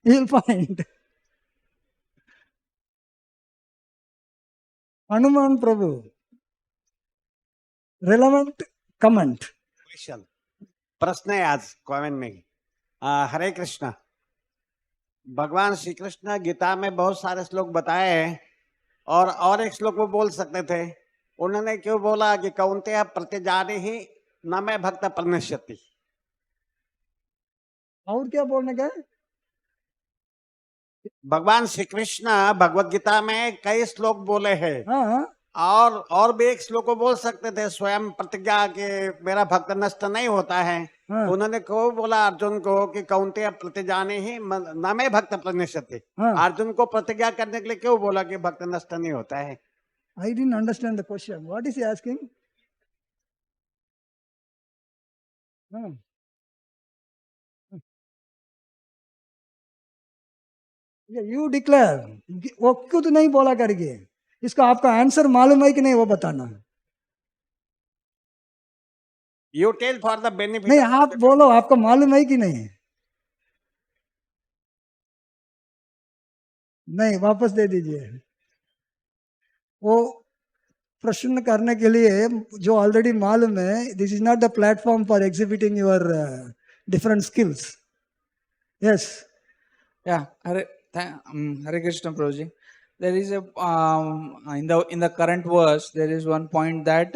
You will find. Hanuman Prabhu. Relevant comment. Question प्रश्न है आज comment में हरे कृष्णा भगवान श्री कृष्ण गीता में बहुत सारे श्लोक बताए हैं और एक श्लोक वो बोल सकते थे उन्होंने क्यों बोला कि कौन्तेय प्रतिजाने ही न मैं भक्त प्रणश्यति और क्या बोलने का भगवान श्री कृष्ण भगवत गीता में कई श्लोक बोले हैं हाँ और भी एक श्लोक को बोल सकते थे स्वयं प्रतिज्ञा के मेरा भक्त नष्ट नहीं होता है उन्होंने को बोला अर्जुन को कि कौन्तेय प्रतिजाने ही न मैं भक्त प्रणश्यति अर्जुन को प्रतिज्ञा करने के लिए क्यों बोला कि भक्त नष्ट नहीं होता है I didn't understand the question. What is he asking? You declare. वो क्यों तो नहीं बोला करके इसका आपका आंसर मालूम है कि नहीं वो बताना You tell for the benefit. नहीं आप बोलो आपको मालूम है कि नहीं नहीं वापस दे दीजिए वो प्रश्न करने के लिए जो ऑलरेडी मालूम है this is not the platform for exhibiting your different skills yes Hare Krishna Prabhuji. There is a in the current verse there is one point that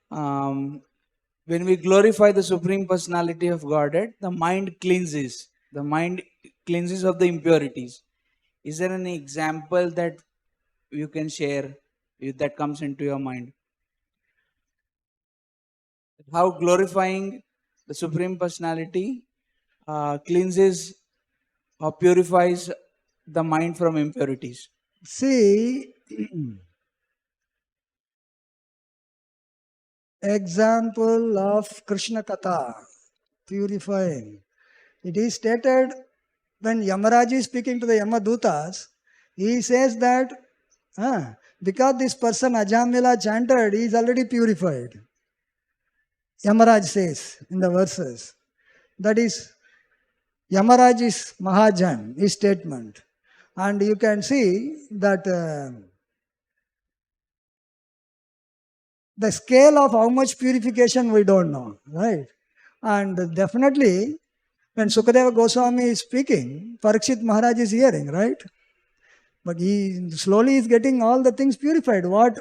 when we glorify the Supreme Personality of Godhead, the mind cleanses. The mind cleanses of the impurities. Is there any example that you can share that comes into your mind? How glorifying the Supreme Personality cleanses or purifies the mind from impurities? See, example of Krishna Katha, purifying. It is stated when Yamaraj is speaking to the Yamadutas, he says that because this person Ajamila chanted, he is already purified. Yamaraj says in the verses. That is Yamaraj is Mahajan, his statement. And you can see that the scale of how much purification we don't know, right? And definitely, when Sukadeva Goswami is speaking, Parikshit Maharaj is hearing, right? But he slowly is getting all the things purified. What?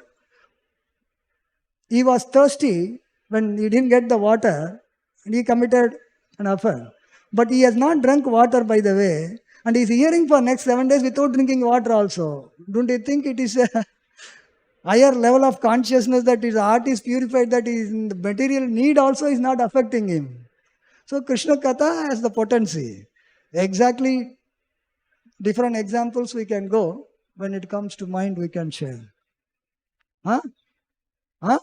He was thirsty when he didn't get the water and he committed an offense. But he has not drunk water, by the way, and he is hearing for next 7 days without drinking water also. Don't you think it is higher level of consciousness, that his heart is purified, that his material need also is not affecting him. So Krishna Katha has the potency. Exactly different examples we can go. When it comes to mind, we can share. Huh? Huh?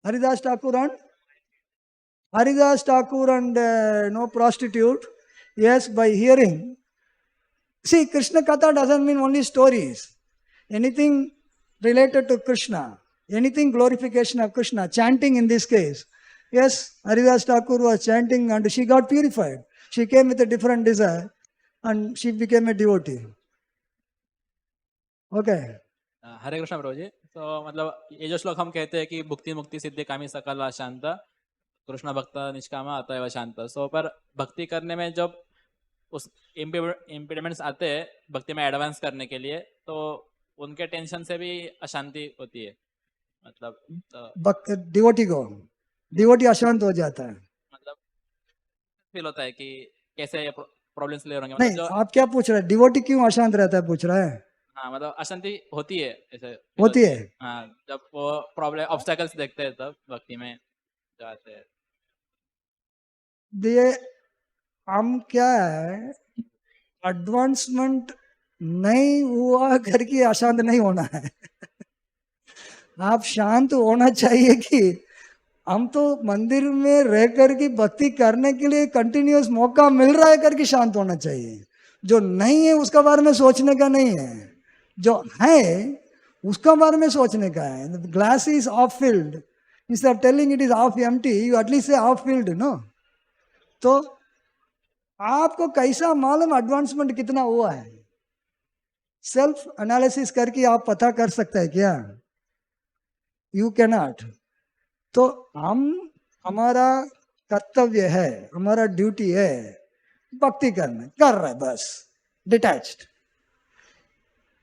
Haridas Thakur and Haridas Thakur and no prostitute. Yes, by hearing. See, Krishna Katha doesn't mean only stories. Anything related to Krishna, anything glorification of Krishna, chanting in this case. Yes, Haridas Thakur was chanting and she got purified. She came with a different desire and she became a devotee. Okay. हरे कृष्ण प्रभु जी. तो मतलब ये जो श्लोक हम कहते हैं कि भुक्ति मुक्ति सिद्धि कामी सकल व शांत, कृष्ण भक्त निष्कामा अतएव शांत. सो पर भक्ति करने में जब उस इम्पीडिमेंट्स आते हैं भक्ति में एडवांस करने के लिए, तो उनके टेंशन से भी अशांति होती है. मतलब डिवोटी अशांत हो जाता है. मतलब फील होता है कि कैसे ये प्रॉब्लम्स ले रहे नहीं, आप क्या पूछ रहे हैं? डिवोटी क्यों अशांत रहता है पूछ रहा है? हाँ, मतलब अशांति होती है ऐसे होती है. हाँ, जब वो प्रॉब्लम ऑब्स्टेकल्स देखते हैं तब भक्ति में जाते हैं. ये हम क्या है, एडवांसमेंट नहीं हुआ करके अशांत नहीं होना है. आप शांत होना चाहिए कि हम तो मंदिर में रह करके भक्ति करने के लिए कंटिन्यूअस मौका मिल रहा है करके शांत होना चाहिए. जो नहीं है उसका बारे में सोचने का नहीं है, जो है उसका बारे में सोचने का है. Glass is half filled, instead of telling it is half empty, you at least से हाफ फिल्ड. नो, तो आपको कैसा मालूम एडवांसमेंट कितना हुआ है? सेल्फ एनालिसिस करके आप पता कर सकते हैं क्या? You can not. तो हमारा कर्तव्य है, हमारा ड्यूटी है भक्ति करना, कर रहा है बस, डिटैच्ड.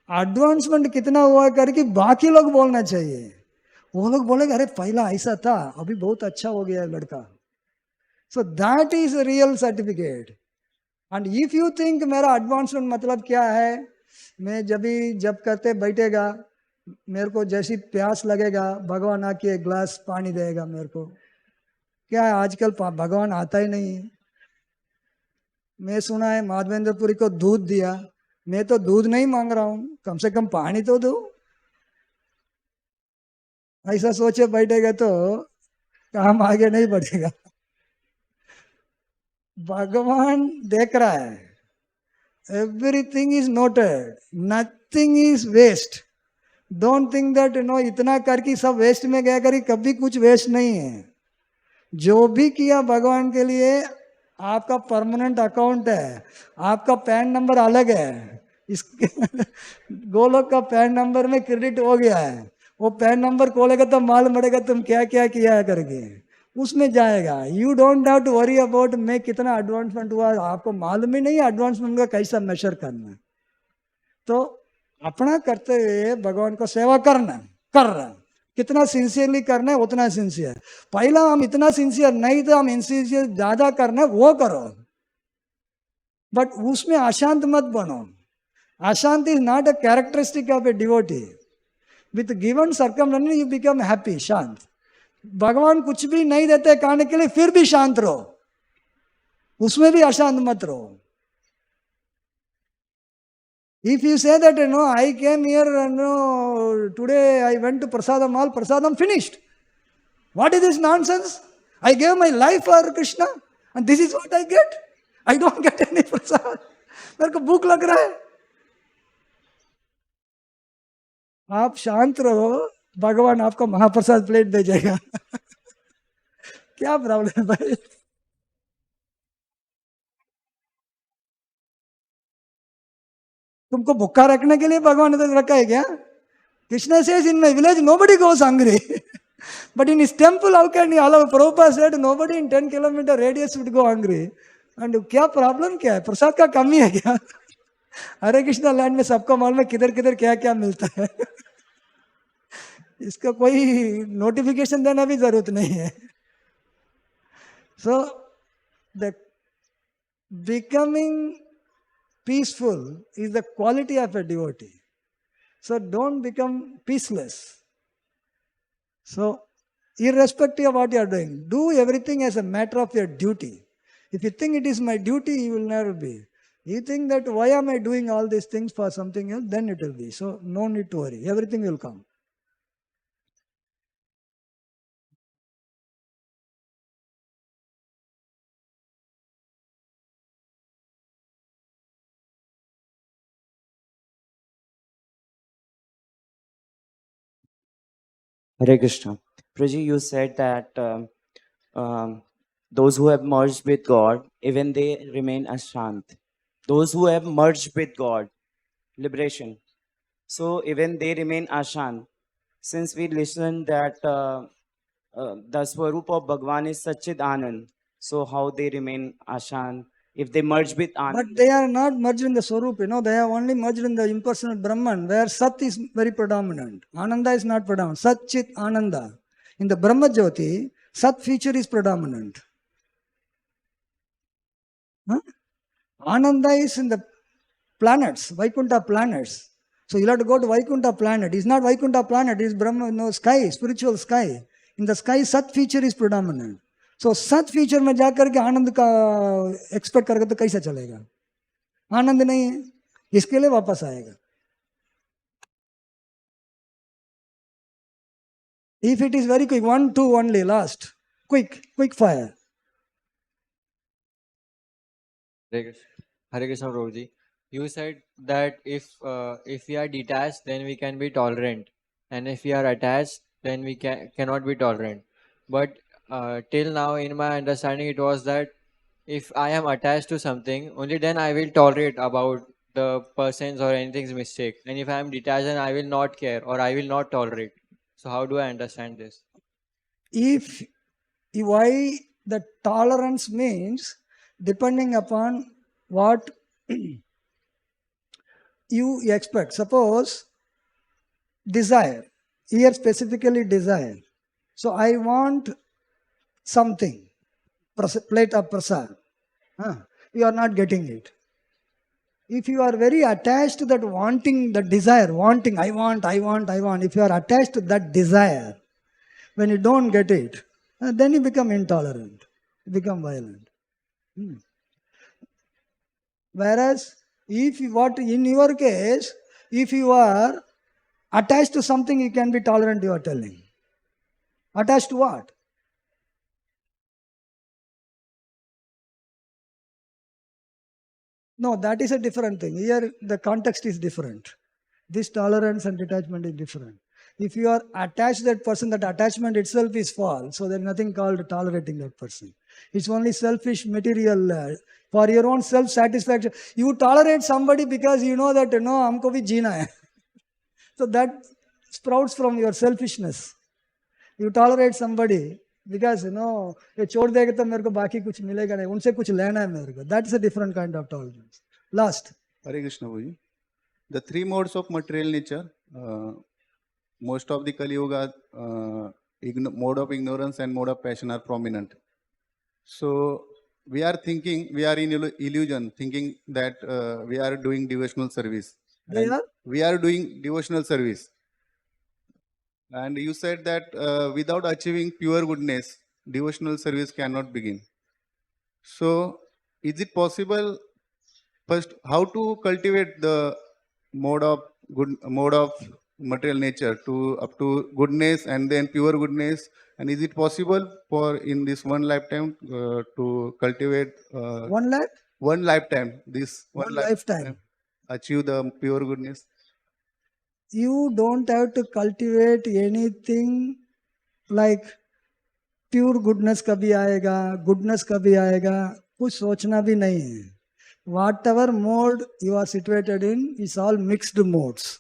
एडवांसमेंट कितना हुआ करके बाकी लोग बोलना चाहिए. वो लोग बोलेंगे अरे पहला ऐसा था, अभी बहुत अच्छा हो गया है लड़का. So that is real certificate. And if you think मेरा एडवांसमेंट मतलब क्या है, मैं जब करते बैठेगा, मेरे को जैसी प्यास लगेगा भगवान आके एक ग्लास पानी देगा मेरे को. क्या है, आजकल भगवान आता ही नहीं. मैं सुना है माधवेंद्रपुरी को दूध दिया. मैं तो दूध नहीं मांग रहा हूं, कम से कम पानी तो दो. ऐसा सोचे बैठेगा तो काम आगे नहीं बढ़ेगा. भगवान देख रहा है. Everything is noted, nothing is waste. Don't think that no इतना करके सब वेस्ट में गया करी, कभी कुछ वेस्ट नहीं है. जो भी किया भगवान के लिए, आपका परमानेंट अकाउंट है, आपका पैन नंबर अलग है. इस गोलोक का पैन नंबर में क्रेडिट हो गया है. वो पैन नंबर खोलेगा तो मालूम पड़ेगा तुम क्या क्या किया है करके, उसमें जाएगा. You don't have to worry about मैं कितना एडवांसमेंट हुआ. आपको मालूम ही नहीं एडवांसमेंट का कैसा मेजर करना. तो अपना करते हुए भगवान को सेवा करना, कर रहा. कितना सिंसियरली करना है उतना सिंसियर. पहला हम इतना सिंसियर नहीं थे, हम इनसिंसियर ज्यादा करना है, वो करो. बट उसमें अशांत मत बनो. अशांति is not a characteristic of a devotee. With given circumstance you become happy, शांत. भगवान कुछ भी नहीं देते खाने के लिए, फिर भी शांत रहो, उसमें भी अशांत मत रहो. If you say that, I came here, today I went to Prasadam Hall, Prasadam finished. What is this nonsense? I gave my life for Krishna and this is what I get. I don't get any prasad. मेरे को भूख लग रहा है. आप शांत रहो, भगवान आपको महाप्रसाद प्लेट भेजेगा. क्या प्रॉब्लम है भाई? तुमको भूखा रखने के लिए भगवान ने तो रखा है क्या? Krishna says in my village nobody goes hungry. But in his temple how can he allow? Prabhupada said nobody in 10 kilometer radius would go hungry. And क्या प्रॉब्लम क्या है? प्रसाद का कमी है क्या? हरे कृष्णा लैंड में सबको मालूम है किधर किधर क्या क्या मिलता है. इसका कोई नोटिफिकेशन देना भी जरूरत नहीं है. So the becoming peaceful is the quality of a devotee. So don't become peaceless. So irrespective of what you are doing, do everything as a matter of your duty. If you think it is my duty, you will never be. You think that why am I doing all these things for something else, then it will be. So no need to worry. Everything will come. Hare Krishna. Prabhuji, you said that those who have merged with God, even they remain ashant. Those who have merged with God, liberation. So even they remain ashant. Since we listened that the Swarup of Bhagavan is Satchid Anand, so how they remain ashant? If they merge with Anand. But they are not merged in the Swarup, they are only merged in the impersonal Brahman, where Sat is very predominant. Ananda is not predominant. Sat Chit Ananda. In the Brahma Jyoti, Sat feature is predominant. Huh? Ananda is in the planets, Vaikuntha planets. So you'll have to go to Vaikuntha planet. It's not Vaikuntha planet, it's Brahma, sky, spiritual sky. In the sky, Sat feature is predominant. So सत feature में जाकर के आनंद का expect करके तो कैसे चलेगा? आनंद नहीं है, इसके लिए वापस आएगा. If it is very quick, 1, 2 only, last. Quick fire. Hare Krishna Prabhuji. You said that if we are detached, then we can be tolerant, and if we are attached, then we cannot be tolerant. But till now, in my understanding, it was that if I am attached to something, only then I will tolerate about the person's or anything's mistake. And if I am detached, then I will not care or I will not tolerate. So how do I understand this? Why the tolerance means depending upon what you expect. Suppose desire, here specifically desire. So I want something, plate of prasad. You are not getting it. If you are very attached to that wanting, that desire, wanting, I want, if you are attached to that desire, when you don't get it, then you become intolerant, you become violent. Whereas, in your case, if you are attached to something, you can be tolerant, you are telling. Attached to what? No, that is a different thing. Here, the context is different. This tolerance and detachment is different. If you are attached to that person, that attachment itself is false. So there is nothing called tolerating that person. It's only selfish material, for your own self-satisfaction. You tolerate somebody because you know that, humko bhi jeena hai. So that sprouts from your selfishness. You tolerate somebody because ये छोड़ देगा तो मेरे को बाकी कुछ मिलेगा नहीं, उनसे कुछ लेना है मेरे को. That's a different kind of tolerance. Last. Hare Krishna Bhuji. The three modes of material nature, most of the Kali Yuga, mode of ignorance and mode of passion are prominent. So we are in illusion, thinking that we are doing devotional service. We are doing devotional service. And you said that without achieving pure goodness, devotional service cannot begin. So, is it possible, first, how to cultivate the mode of material nature up to goodness and then pure goodness? And is it possible for in this one lifetime to cultivate 1 lakh? One lifetime, one lifetime, achieve the pure goodness? You don't have to cultivate anything like pure goodness kabhi aayega, goodness kabhi aayega, kuch sochna bhi nahi hai. Whatever mode you are situated in is all mixed modes.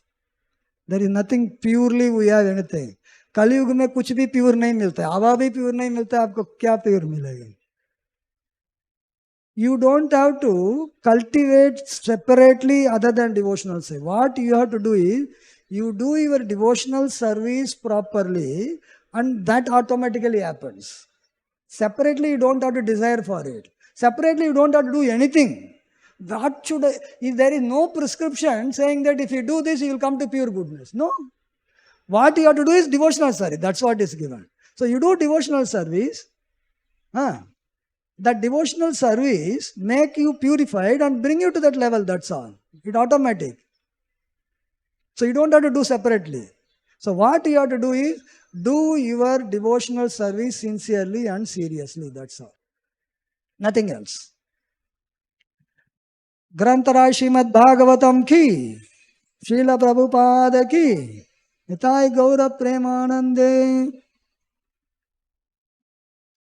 There is nothing purely we have anything. Kali Yuga mein kuch bhi pure nahi milta hai, hava bhi pure nahi milta hai, aapko kya pure milega? You don't have to cultivate separately other than devotional service. What you have to do is, you do your devotional service properly and that automatically happens. Separately, you don't have to desire for it. Separately, you don't have to do anything. What should I, if there is no prescription saying that if you do this, you will come to pure goodness. No. What you have to do is devotional service. That's what is given. So you do devotional service. That devotional service make you purified and bring you to that level. That's all. It's automatic. So you don't have to do separately. So what you have to do is do your devotional service sincerely and seriously. That's all. Nothing else. Grantara Srimad Bhagavatam ki, Srila Prabhupada ki, Nitai Gaura Premanande.